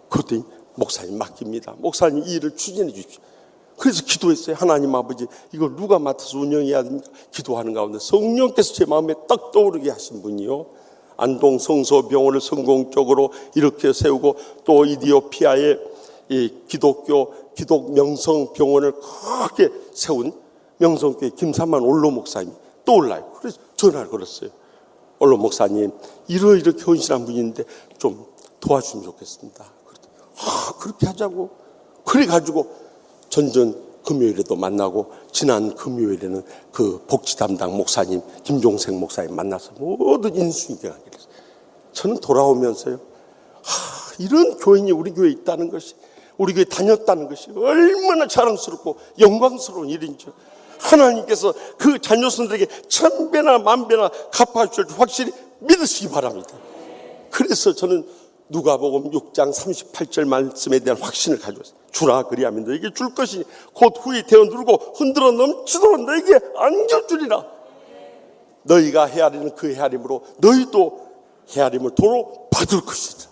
그랬더니 목사님 맡깁니다. 목사님 이 일을 추진해 주십시오. 그래서 기도했어요. 하나님 아버지, 이걸 누가 맡아서 운영해야 됩니까? 기도하는 가운데 성령께서 제 마음에 딱 떠오르게 하신 분이요, 안동 성서병원을 성공적으로 이렇게 세우고 또 이디오피아의 이 기독 명성병원을 크게 세운 명성교회 김삼만 올로 목사님이 떠올라요. 그래서 전화를 걸었어요. 올로 목사님, 이렇게 헌신한 분인데 좀 도와주면 좋겠습니다. 그렇게 하자고. 그래가지고 전전 금요일에도 만나고 지난 금요일에는 그 복지 담당 목사님 김종생 목사님 만나서 모든 인수인계하게 됐어요. 저는 돌아오면서요, 이런 교인이 우리 교회에 있다는 것이, 우리 교회에 다녔다는 것이 얼마나 자랑스럽고 영광스러운 일인지, 하나님께서 그 자녀선들에게 1000배나 10,000배나 갚아줄 줄 확실히 믿으시기 바랍니다. 그래서 저는 누가복음 6장 38절 말씀에 대한 확신을 가져왔어요. 주라, 그리하면 너에게 줄 것이니 곧 후에 대어 누르고 흔들어 넘치도록 너에게 안겨주리라. 너희가 헤아리는 그 헤아림으로 너희도 헤아림을 도로 받을 것이다.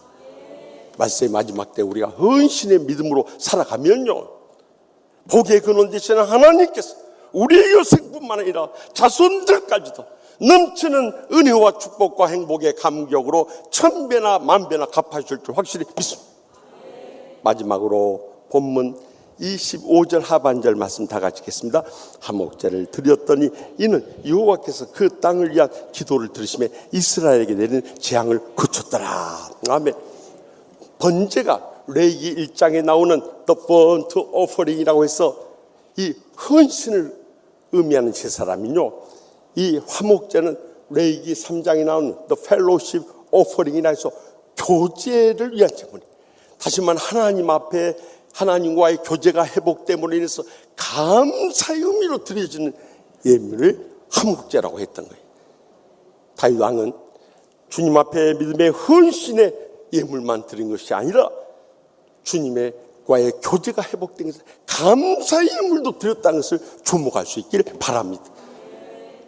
말씀의 마지막 때 우리가 헌신의 믿음으로 살아가면요, 복의 근원 되시는 하나님께서 우리의 여생뿐만 아니라 자손들까지도 넘치는 은혜와 축복과 행복의 감격으로 1000배나 10,000배나 갚아주실 줄 확실히 믿습니다. 마지막으로 본문 25절 하반절 말씀 다 같이 읽겠습니다. 화목제를 드렸더니 이는 여호와께서 그 땅을 위한 기도를 들으시며 이스라엘에게 내리는 재앙을 그쳤더라. 아멘. 번제가 레위기 1장에 나오는 The Burnt Offering이라고 해서 이 헌신을 의미하는 제사라면요, 이 화목제는 레위기 3장에 나오는 The Fellowship Offering이라 해서 교제를 위한 제물. 다시 말하면 하나님 앞에 하나님과의 교제가 회복됨으로 인해서 감사의 의미로 드려지는 예물을 화목제라고 했던 거예요. 다윗 왕은 주님 앞에 믿음의 헌신의 예물만 드린 것이 아니라 주님의 과의 교제가 회복된 것을 감사의 예물도 드렸다는 것을 주목할 수 있기를 바랍니다.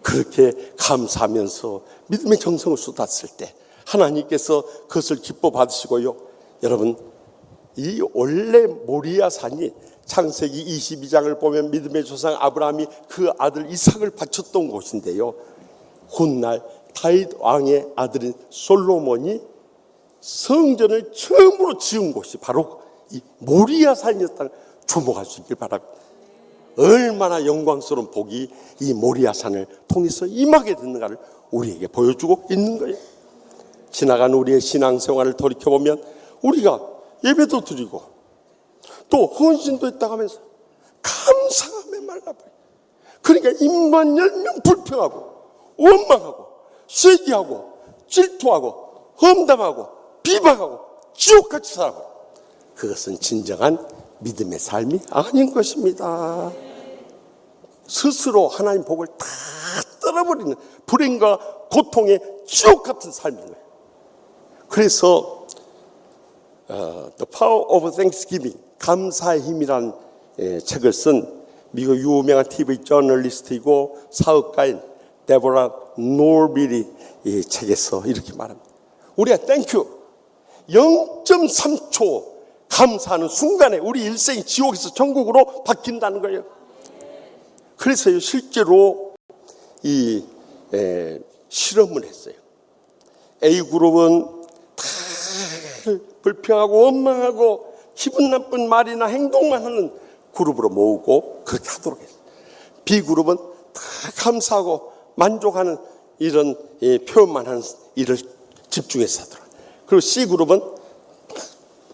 그렇게 감사하면서 믿음의 정성을 쏟았을 때 하나님께서 그것을 기뻐 받으시고요. 여러분, 이 원래 모리아 산이 창세기 22장을 보면 믿음의 조상 아브라함이 그 아들 이삭을 바쳤던 곳인데요, 훗날 다윗 왕의 아들인 솔로몬이 성전을 처음으로 지은 곳이 바로 이 모리아 산이었다는 주목할 수 있길 바랍니다. 얼마나 영광스러운 복이 이 모리아 산을 통해서 임하게 됐는가를 우리에게 보여주고 있는 거예요. 지나간 우리의 신앙생활을 돌이켜보면 우리가 예배도 드리고 또 헌신도 했다고 하면서 감사함에 말라버려요. 그러니까 입만 열면 불평하고 원망하고 시기하고 질투하고 험담하고 비방하고 지옥같이 살아버려요. 그것은 진정한 믿음의 삶이 아닌 것입니다. 스스로 하나님 복을 다 떨어버리는 불행과 고통의 지옥 같은 삶인 거예요. 그래서 The Power of Thanksgiving, 감사의 힘이라는 책을 쓴 미국 유명한 TV 저널리스트이고 사업가인 데보라 노빌이 이 책에서 이렇게 말합니다. 우리가 땡큐 0.3초 감사하는 순간에 우리 일생이 지옥에서 천국으로 바뀐다는 거예요. 그래서 실제로 이 실험을 했어요. A그룹은 다 불평하고 원망하고 기분 나쁜 말이나 행동만 하는 그룹으로 모으고 그렇게 하도록 했어요. B그룹은 다 감사하고 만족하는 이런 표현만 하는 일을 집중해서 하더라고요. 그리고 C그룹은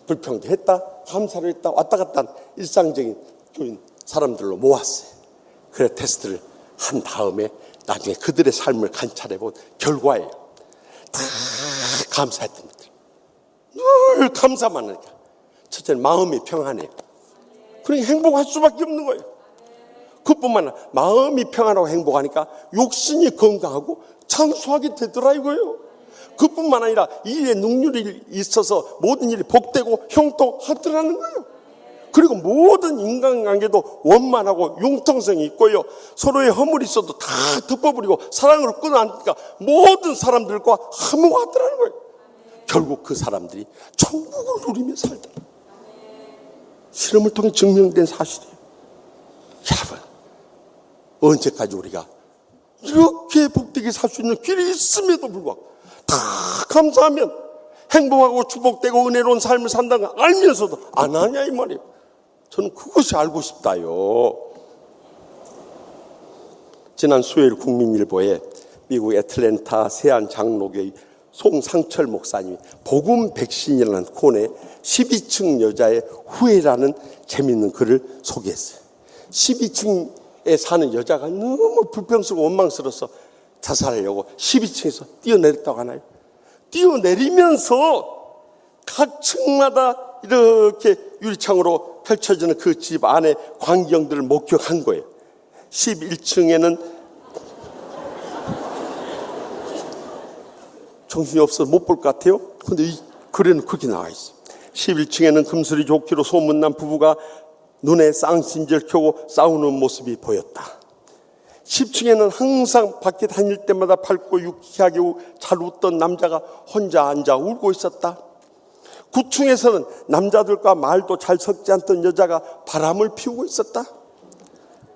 불평도 했다, 감사를 했다, 왔다 갔다 하는 일상적인 사람들로 모았어요. 그래 테스트를 한 다음에 나중에 그들의 삶을 관찰해 본 결과예요. 다 감사했던 것들. 늘 감사만 하니까 첫째는 마음이 평안해요. 그러니까 행복할 수밖에 없는 거예요. 그뿐만 아니라 마음이 평안하고 행복하니까 육신이 건강하고 장수하게 되더라 이거예요. 그뿐만 아니라 일에 능률이 있어서 모든 일이 복되고 형통하더라는 거예요. 그리고 모든 인간관계도 원만하고 융통성이 있고요. 서로의 허물이 있어도 다 덮어버리고 사랑으로 끌어안으니까 모든 사람들과 화목하더라는 거예요. 결국 그 사람들이 천국을 누리며 살더라. 실험을 통해 증명된 사실이에요. 여러분, 언제까지 우리가 이렇게 복되게 살 수 있는 길이 있음에도 불구하고 다 감사하면 행복하고 축복되고 은혜로운 삶을 산다는 걸 알면서도 안 하냐 이 말이에요. 저는 그것이 알고 싶다요. 지난 수요일 국민일보에 미국 애틀랜타 세안 장로교의 송상철 목사님이 복음 백신이라는 코너에 12층 여자의 후회라는 재미있는 글을 소개했어요. 12층에 사는 여자가 너무 불평스럽고 원망스러워서 자살하려고 12층에서 뛰어내렸다고 하나요? 뛰어내리면서 각 층마다 이렇게 유리창으로 펼쳐지는 그 집 안에 광경들을 목격한 거예요. 11층에는 정신이 없어서 못 볼 것 같아요. 근데 이 글에는 그렇게 나와 있어요. 11층에는 금슬이 좋기로 소문난 부부가 눈에 쌍심지를 켜고 싸우는 모습이 보였다. 10층에는 항상 밖에 다닐 때마다 밝고 유쾌하게 잘 웃던 남자가 혼자 앉아 울고 있었다. 9층에서는 남자들과 말도 잘 섞지 않던 여자가 바람을 피우고 있었다.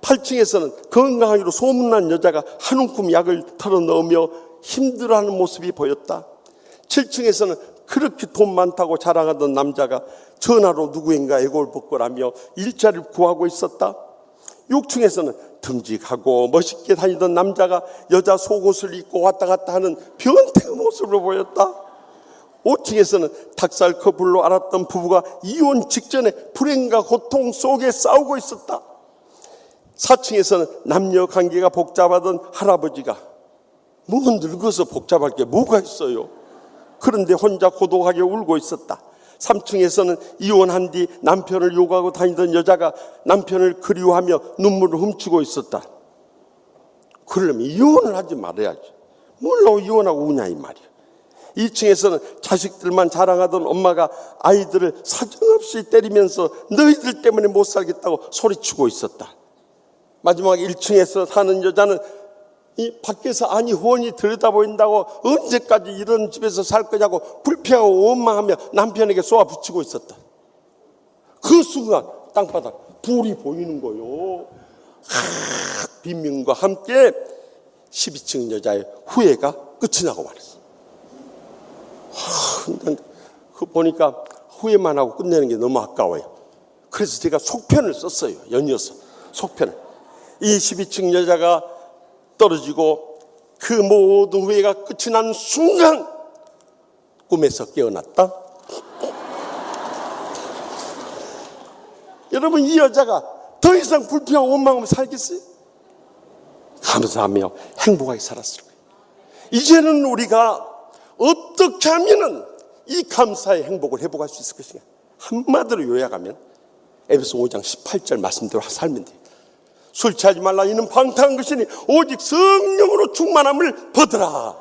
8층에서는 건강하기로 소문난 여자가 한 움큼 약을 털어넣으며 힘들어하는 모습이 보였다. 7층에서는 그렇게 돈 많다고 자랑하던 남자가 전화로 누구인가 애골복골하며 일자리를 구하고 있었다. 6층에서는 듬직하고 멋있게 다니던 남자가 여자 속옷을 입고 왔다 갔다 하는 변태의 모습으로 보였다. 5층에서는 닭살 커플로 알았던 부부가 이혼 직전에 불행과 고통 속에 싸우고 있었다. 4층에서는 남녀 관계가 복잡하던 할아버지가 뭐 늙어서 복잡할 게 뭐가 있어요. 그런데 혼자 고독하게 울고 있었다. 3층에서는 이혼한 뒤 남편을 요구하고 다니던 여자가 남편을 그리워하며 눈물을 훔치고 있었다. 그러려면 이혼을 하지 말아야지. 뭘로 이혼하고 우냐 이 말이야. 2층에서는 자식들만 자랑하던 엄마가 아이들을 사정없이 때리면서 너희들 때문에 못 살겠다고 소리치고 있었다. 마지막 1층에서 사는 여자는 이 밖에서 아니 후원이 들여다보인다고 언제까지 이런 집에서 살 거냐고 불평하고 원망하며 남편에게 쏘아붙이고 있었다. 그 순간 땅바닥 불이 보이는 거요. 비명과 함께 12층 여자의 후회가 끝이 나고 말았어. 그 보니까 후회만 하고 끝내는 게 너무 아까워요. 그래서 제가 속편을 썼어요. 연이어서 속편을. 이 12층 여자가 떨어지고 그 모든 후회가 끝이 난 순간 꿈에서 깨어났다. 여러분, 이 여자가 더 이상 불평하고 원망하며 살겠어요? 감사하며 행복하게 살았을 거예요. 이제는 우리가 어떻게 하면 이 감사의 행복을 회복할 수 있을 것인가? 한마디로 요약하면 에베소 5장 18절 말씀대로 살면 돼요. 술 취하지 말라. 이는 방탕한 것이니 오직 성령으로 충만함을 받으라.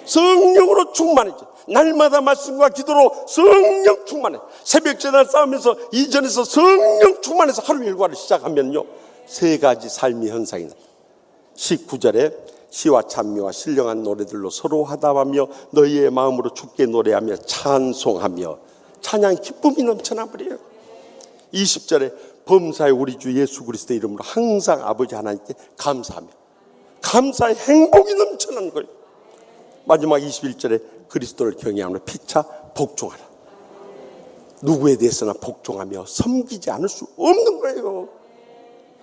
성령으로 충만해져. 날마다 말씀과 기도로 성령 충만해. 새벽 제단 싸우면서 이전에서 성령 충만해서 하루 일과를 시작하면요, 세 가지 삶의 현상이 나. 19절에 시와 찬미와 신령한 노래들로 서로 화답하며 너희의 마음으로 주께 노래하며 찬송하며, 찬양 기쁨이 넘쳐나 버려요. 20절에 범사에 우리 주 예수 그리스도의 이름으로 항상 아버지 하나님께 감사하며, 감사의 행복이 넘쳐나는 거예요. 마지막 21절에 그리스도를 경외하며 피차 복종하라. 누구에 대해서나 복종하며 섬기지 않을 수 없는 거예요.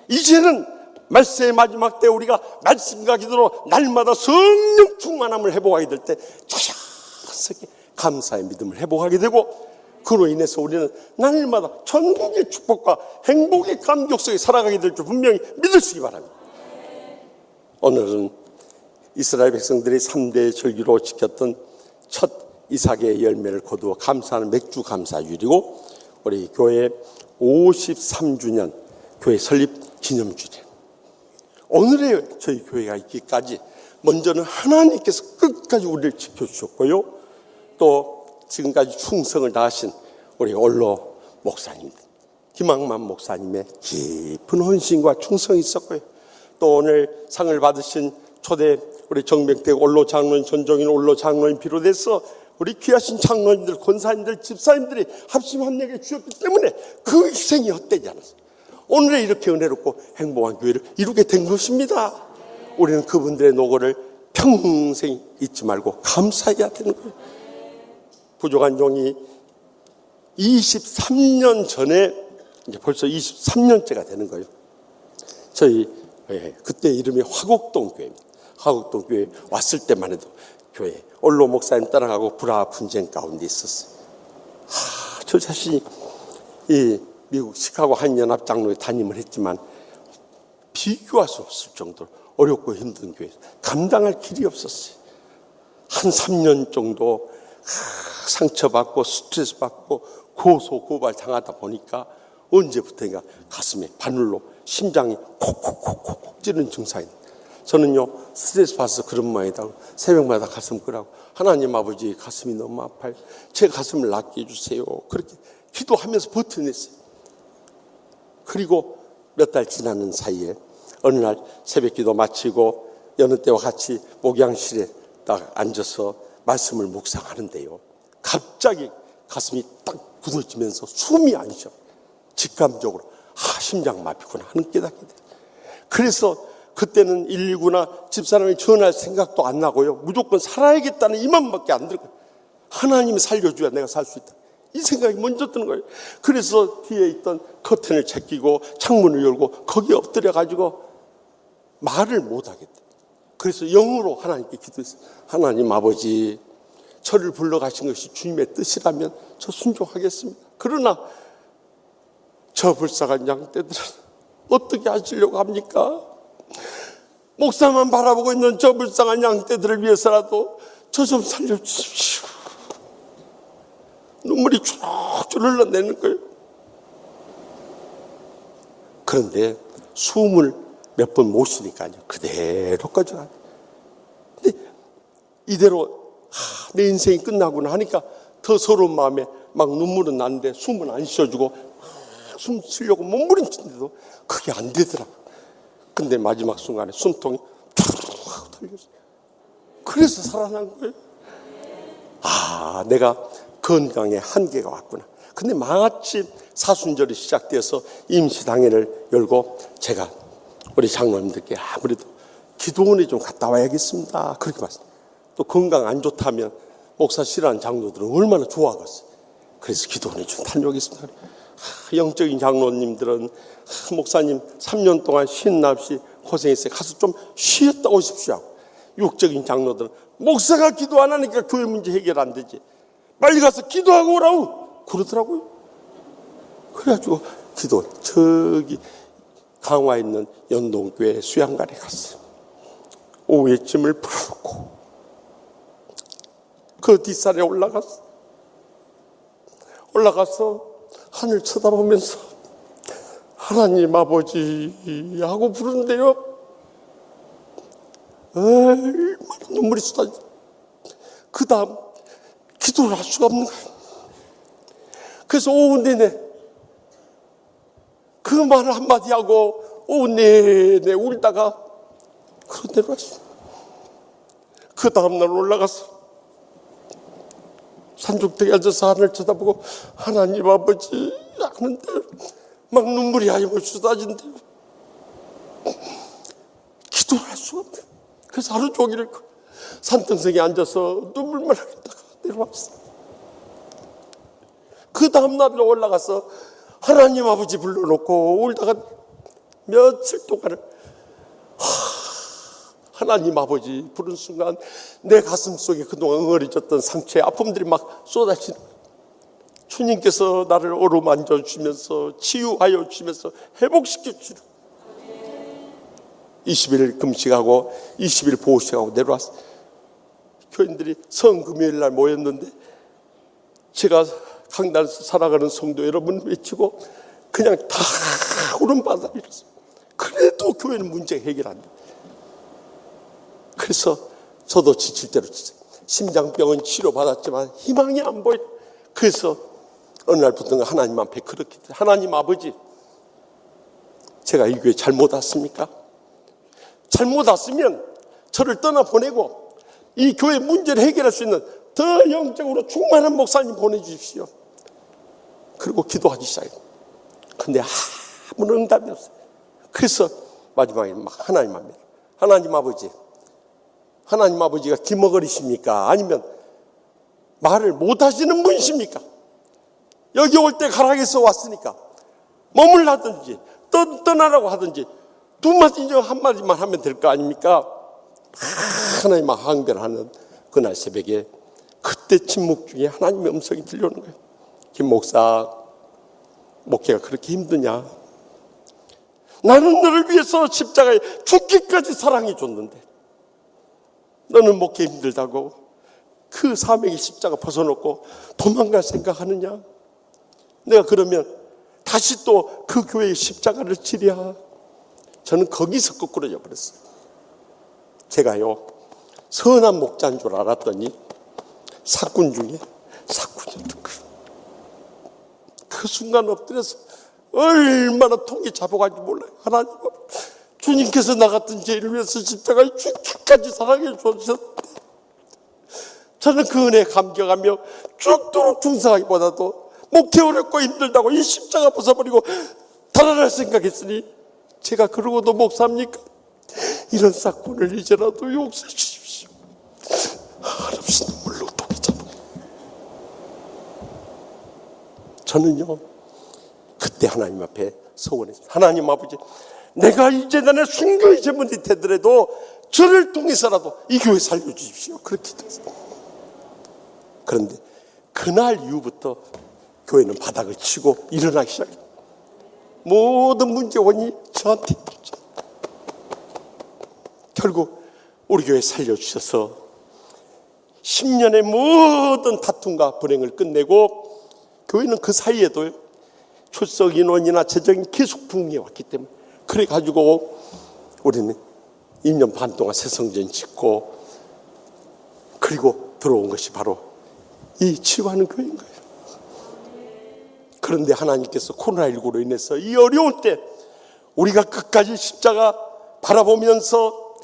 이제는 말세의 마지막 때 우리가 말씀과 기도로 날마다 성령 충만함을 회복하게 될 때 자연스럽게 감사의 믿음을 회복하게 되고, 그로 인해서 우리는 날마다 천국의 축복과 행복의 감격 속에 살아가게 될 줄 분명히 믿으시기 바랍니다. 오늘은 이스라엘 백성들이 3대 절기로 지켰던 첫 이삭의 열매를 거두어 감사하는 맥주 감사주일이고, 우리 교회 53주년 교회 설립 기념주일이에요. 오늘의 저희 교회가 있기까지 먼저는 하나님께서 끝까지 우리를 지켜주셨고요, 또 지금까지 충성을 다하신 우리 올로 목사님, 김학만 목사님의 깊은 헌신과 충성이 있었고요, 또 오늘 상을 받으신 초대 우리 정백대 올로 장로님, 전종인 올로 장로님 비롯해서 우리 귀하신 장로님들, 권사님들, 집사님들이 합심합력해 주셨기 때문에 그 희생이 헛되지 않았어요. 오늘의 이렇게 은혜롭고 행복한 교회를 이루게 된 것입니다. 우리는 그분들의 노고를 평생 잊지 말고 감사해야 되는 거예요. 부족한 종이 23년 전에, 이제 벌써 23년째가 되는 거예요. 저희 그때 이름이 화곡동 교회입니다. 화곡동 교회 왔을 때만 해도 교회 올로 목사님 따라가고 불화 분쟁 가운데 있었어요. 저 자신이 이 미국 시카고 한연합장로에 담임을 했지만 비교할 수 없을 정도로 어렵고 힘든 교회, 감당할 길이 없었어요. 한 3년 정도 상처받고 스트레스 받고 고소 고발 당하다 보니까 언제부터인가 가슴에 바늘로 심장이 콕콕콕콕 찌르는 증상이. 저는요, 스트레스 받아서 그런 모양이다. 새벽마다 가슴 끄라고, 하나님 아버지 가슴이 너무 아파요. 제 가슴을 낫게 해주세요. 그렇게 기도하면서 버텨냈어요. 그리고 몇 달 지나는 사이에 어느 날 새벽 기도 마치고 여느 때와 같이 목양실에 딱 앉아서 말씀을 묵상하는데요, 갑자기 가슴이 딱 굳어지면서 숨이 안 쉬어. 직감적으로 심장마비구나 하는 깨닫게 돼요. 그래서 그때는 119나 집사람이 전화할 생각도 안 나고요, 무조건 살아야겠다는 이 마음밖에 안 들어요. 하나님이 살려줘야 내가 살 수 있다, 이 생각이 먼저 드는 거예요. 그래서 뒤에 있던 커튼을 제끼고 창문을 열고 거기에 엎드려가지고 말을 못하겠다. 그래서 영으로 하나님께 기도했어요. 하나님 아버지, 저를 불러가신 것이 주님의 뜻이라면 저 순종하겠습니다. 그러나 저 불쌍한 양떼들은 어떻게 하시려고 합니까? 목사만 바라보고 있는 저 불쌍한 양떼들을 위해서라도 저 좀 살려주십시오. 눈물이 줄줄 흘러내는 거예요. 그런데 숨을 몇 번 못 쉬니까요, 그대로 꺼져가요. 근데 이대로 내 인생이 끝나구나 하니까 더 서러운 마음에 막 눈물은 나는데 숨은 안 쉬어주고 숨 쉬려고 몸부림치는데도 그게 안 되더라고요. 근데 마지막 순간에 숨통이 툭 하고 털렸어요. 그래서 살아난 거예요. 내가 건강에 한계가 왔구나. 근데 마침 사순절이 시작돼서 임시당회를 열고 제가 우리 장로님들께 아무래도 기도원에 좀 갔다 와야겠습니다, 그렇게 말씀드렸어요. 또 건강 안 좋다면 목사 싫어하는 장로들은 얼마나 좋아하겠어요. 그래서 기도원에 좀 다녀오겠습니다. 영적인 장로님들은 목사님 3년 동안 쉰 날 없이 고생했어요, 가서 좀 쉬었다 오십시오. 육적인 장로들은 목사가 기도 안 하니까 교회 문제 해결 안 되지, 빨리 가서 기도하고 오라고 그러더라고요. 그래가지고 기도, 저기 강화에 있는 연동교회 수양관에 갔어요. 오후에 짐을 풀어놓고 그 뒷산에 올라가서 하늘 쳐다보면서 하나님 아버지 하고 부르는데요, 얼마나 눈물이 쏟아져. 그 다음 기도를 할 수가 없는 거예요. 그래서 오후 내내 그 말을 한마디 하고 오후 내내 울다가 그런 데로 왔어요. 그 다음날 올라가서 산중턱에 앉아서 하늘을 쳐다보고 하나님 아버지 하는데 막 눈물이 하염없이 쏟아진대요. 기도를 할 수가 없대요. 그래서 하루 종일 산등성에 앉아서 눈물만 흘리다가 내려왔어요. 그 다음날 올라가서 하나님 아버지 불러놓고 울다가 며칠 동안을 하나님 아버지 부른 순간 내 가슴 속에 그동안 응어리졌던 상처의 아픔들이 막 쏟아지는 거예요. 주님께서 나를 어루만져 주면서 치유하여 주면서 회복시켜 주는 20일 금식하고 20일 보호식하고 내려왔어요. 교인들이 성금요일 날 모였는데 제가 강단에서 살아가는 성도 여러분 외치고 그냥 다 울음바다 일었어요. 그래도 교회는 문제 해결 안 돼. 그래서 저도 지칠 대로 심장병은 치료받았지만 희망이 안 보여. 그래서 어느 날부터 하나님 앞에 그렇게 하나님 아버지, 제가 이 교회 잘못 왔습니까? 잘못 왔으면 저를 떠나보내고 이 교회 문제를 해결할 수 있는 더 영적으로 충만한 목사님 보내주십시오. 그리고 기도하기 시작해요. 근데 아무런 응답이 없어요. 그래서 마지막에 막 하나님 앞에 하나님 아버지, 하나님 아버지가 기머거리십니까? 아니면 말을 못하시는 분이십니까? 여기 올 때 가락에서 왔으니까 머물라든지 떠나라고 하든지 두 마디 한 마디만 하면 될 거 아닙니까? 하나님 막 항변하는 그날 새벽에 그때 침묵 중에 하나님의 음성이 들려오는 거예요. 김 목사, 목회가 그렇게 힘드냐? 나는 너를 위해서 십자가에 죽기까지 사랑해 줬는데 너는 목회 힘들다고 그 사명의 십자가 벗어놓고 도망갈 생각하느냐? 내가 그러면 다시 또 그 교회의 십자가를 지랴. 저는 거기서 거꾸로져 버렸어요. 제가요 선한 목자인 줄 알았더니 사꾼 중에 사꾼이었던 거예요. 그 순간 엎드려서 얼마나 통에 잡아가지고 몰라요. 하나님 주님께서 나 같은 죄를 위해서 십자가에 죽기까지 사랑해 주셨는데 저는 그 은혜에 감격하며 죽도록 충성하기보다도 목회 어렵고 힘들다고 이 십자가 벗어버리고 달아날 생각했으니 제가 그러고도 목사입니까? 이런 사건을 이제라도 용서해 주십시오. 한없이 눈물로 통에 잡아. 저는요 그때 하나님 앞에 서원했습니다. 하나님 아버지, 내가 이 재단의 순교의 제물이 되더라도 저를 통해서라도 이 교회 살려주십시오. 그렇게 됐어요. 그런데 그날 이후부터 교회는 바닥을 치고 일어나기 시작했어요. 모든 문제원이 저한테 있죠. 결국 우리 교회 살려주셔서 10년의 모든 다툼과 불행을 끝내고 교회는 그 사이에도 출석 인원이나 재정이 계속 부흥해 왔기 때문에 그래가지고 우리는 2년 반 동안 새성전 짓고 그리고 들어온 것이 바로 이 치유하는 교회인 거예요. 그런데 하나님께서 코로나19로 인해서 이 어려운 때 우리가 끝까지 십자가 바라보면서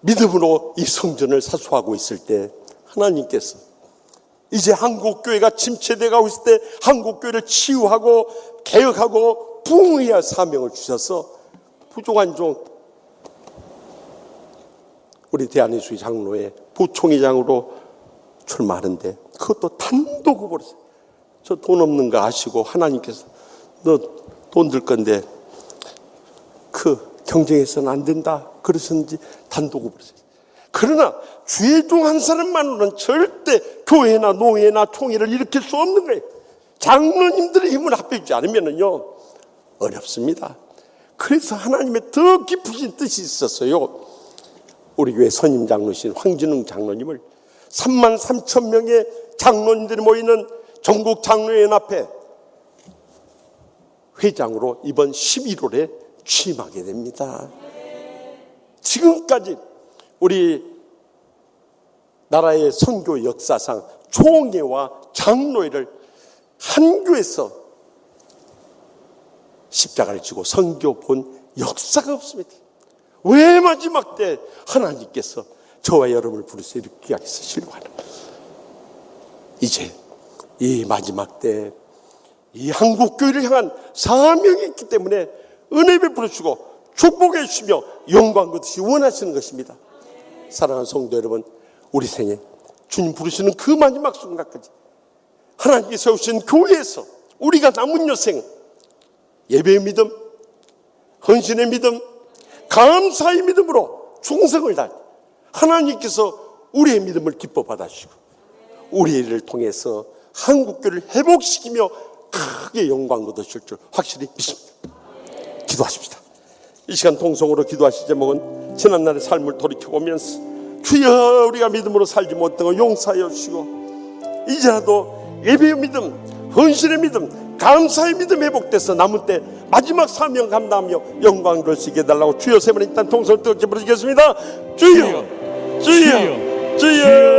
믿음으로 이 성전을 사수하고 있을 때 하나님께서 이제 한국교회가 침체되어 가고 있을 때 한국교회를 치유하고 개혁하고 부흥해야 할 사명을 주셔서 부족한 종 우리 대한예수의 장로회 부총회장으로 출마하는데 그것도 단독 후보로 저 돈 없는 거 아시고 하나님께서 너 돈 들 건데 그 경쟁해서는 안 된다 그러셨는지 단독 후보로. 그러나 주의 종 한 사람만으로는 절대 교회나 노회나 총회를 일으킬 수 없는 거예요. 장로님들의 힘을 합해주지 않으면요 어렵습니다. 그래서 하나님의 더 깊으신 뜻이 있었어요. 우리 교회 선임 장로신 황진웅 장로님을 33,000명의 장로님들이 모이는 전국 장로회원 앞에 회장으로 이번 11월에 취임하게 됩니다. 지금까지 우리 나라의 선교 역사상 총회와 장로회를 한 교회에서 십자가를 지고 선교 본 역사가 없습니다. 왜 마지막 때 하나님께서 저와 여러분을 부르셔서 이렇게 귀하게 쓰시려고 하는 거예요. 이제 이 마지막 때 이 한국교회를 향한 사명이 있기 때문에 은혜 베풀어주시고 축복해 주시며 영광 거두시 원하시는 것입니다. 사랑하는 성도 여러분, 우리 생에 주님 부르시는 그 마지막 순간까지 하나님께 세우신 교회에서 우리가 남은 여생 예배의 믿음, 헌신의 믿음, 감사의 믿음으로 충성을 다해 하나님께서 우리의 믿음을 기뻐 받아주시고 우리를 통해서 한국교회를 회복시키며 크게 영광 거두실 줄 확실히 믿습니다. 기도하십시다. 이 시간 통성으로 기도하실 제목은 지난날의 삶을 돌이켜보면서 주여 우리가 믿음으로 살지 못한 거 용서하여 주시고 이제라도 예배의 믿음, 헌신의 믿음, 감사의 믿음 회복돼서 남은 때 마지막 사명 감당하며 영광을 볼 수 있게 해달라고 주여 세 번 일단 통성을 뜨겁게 부르시겠습니다. 주여 주여 주여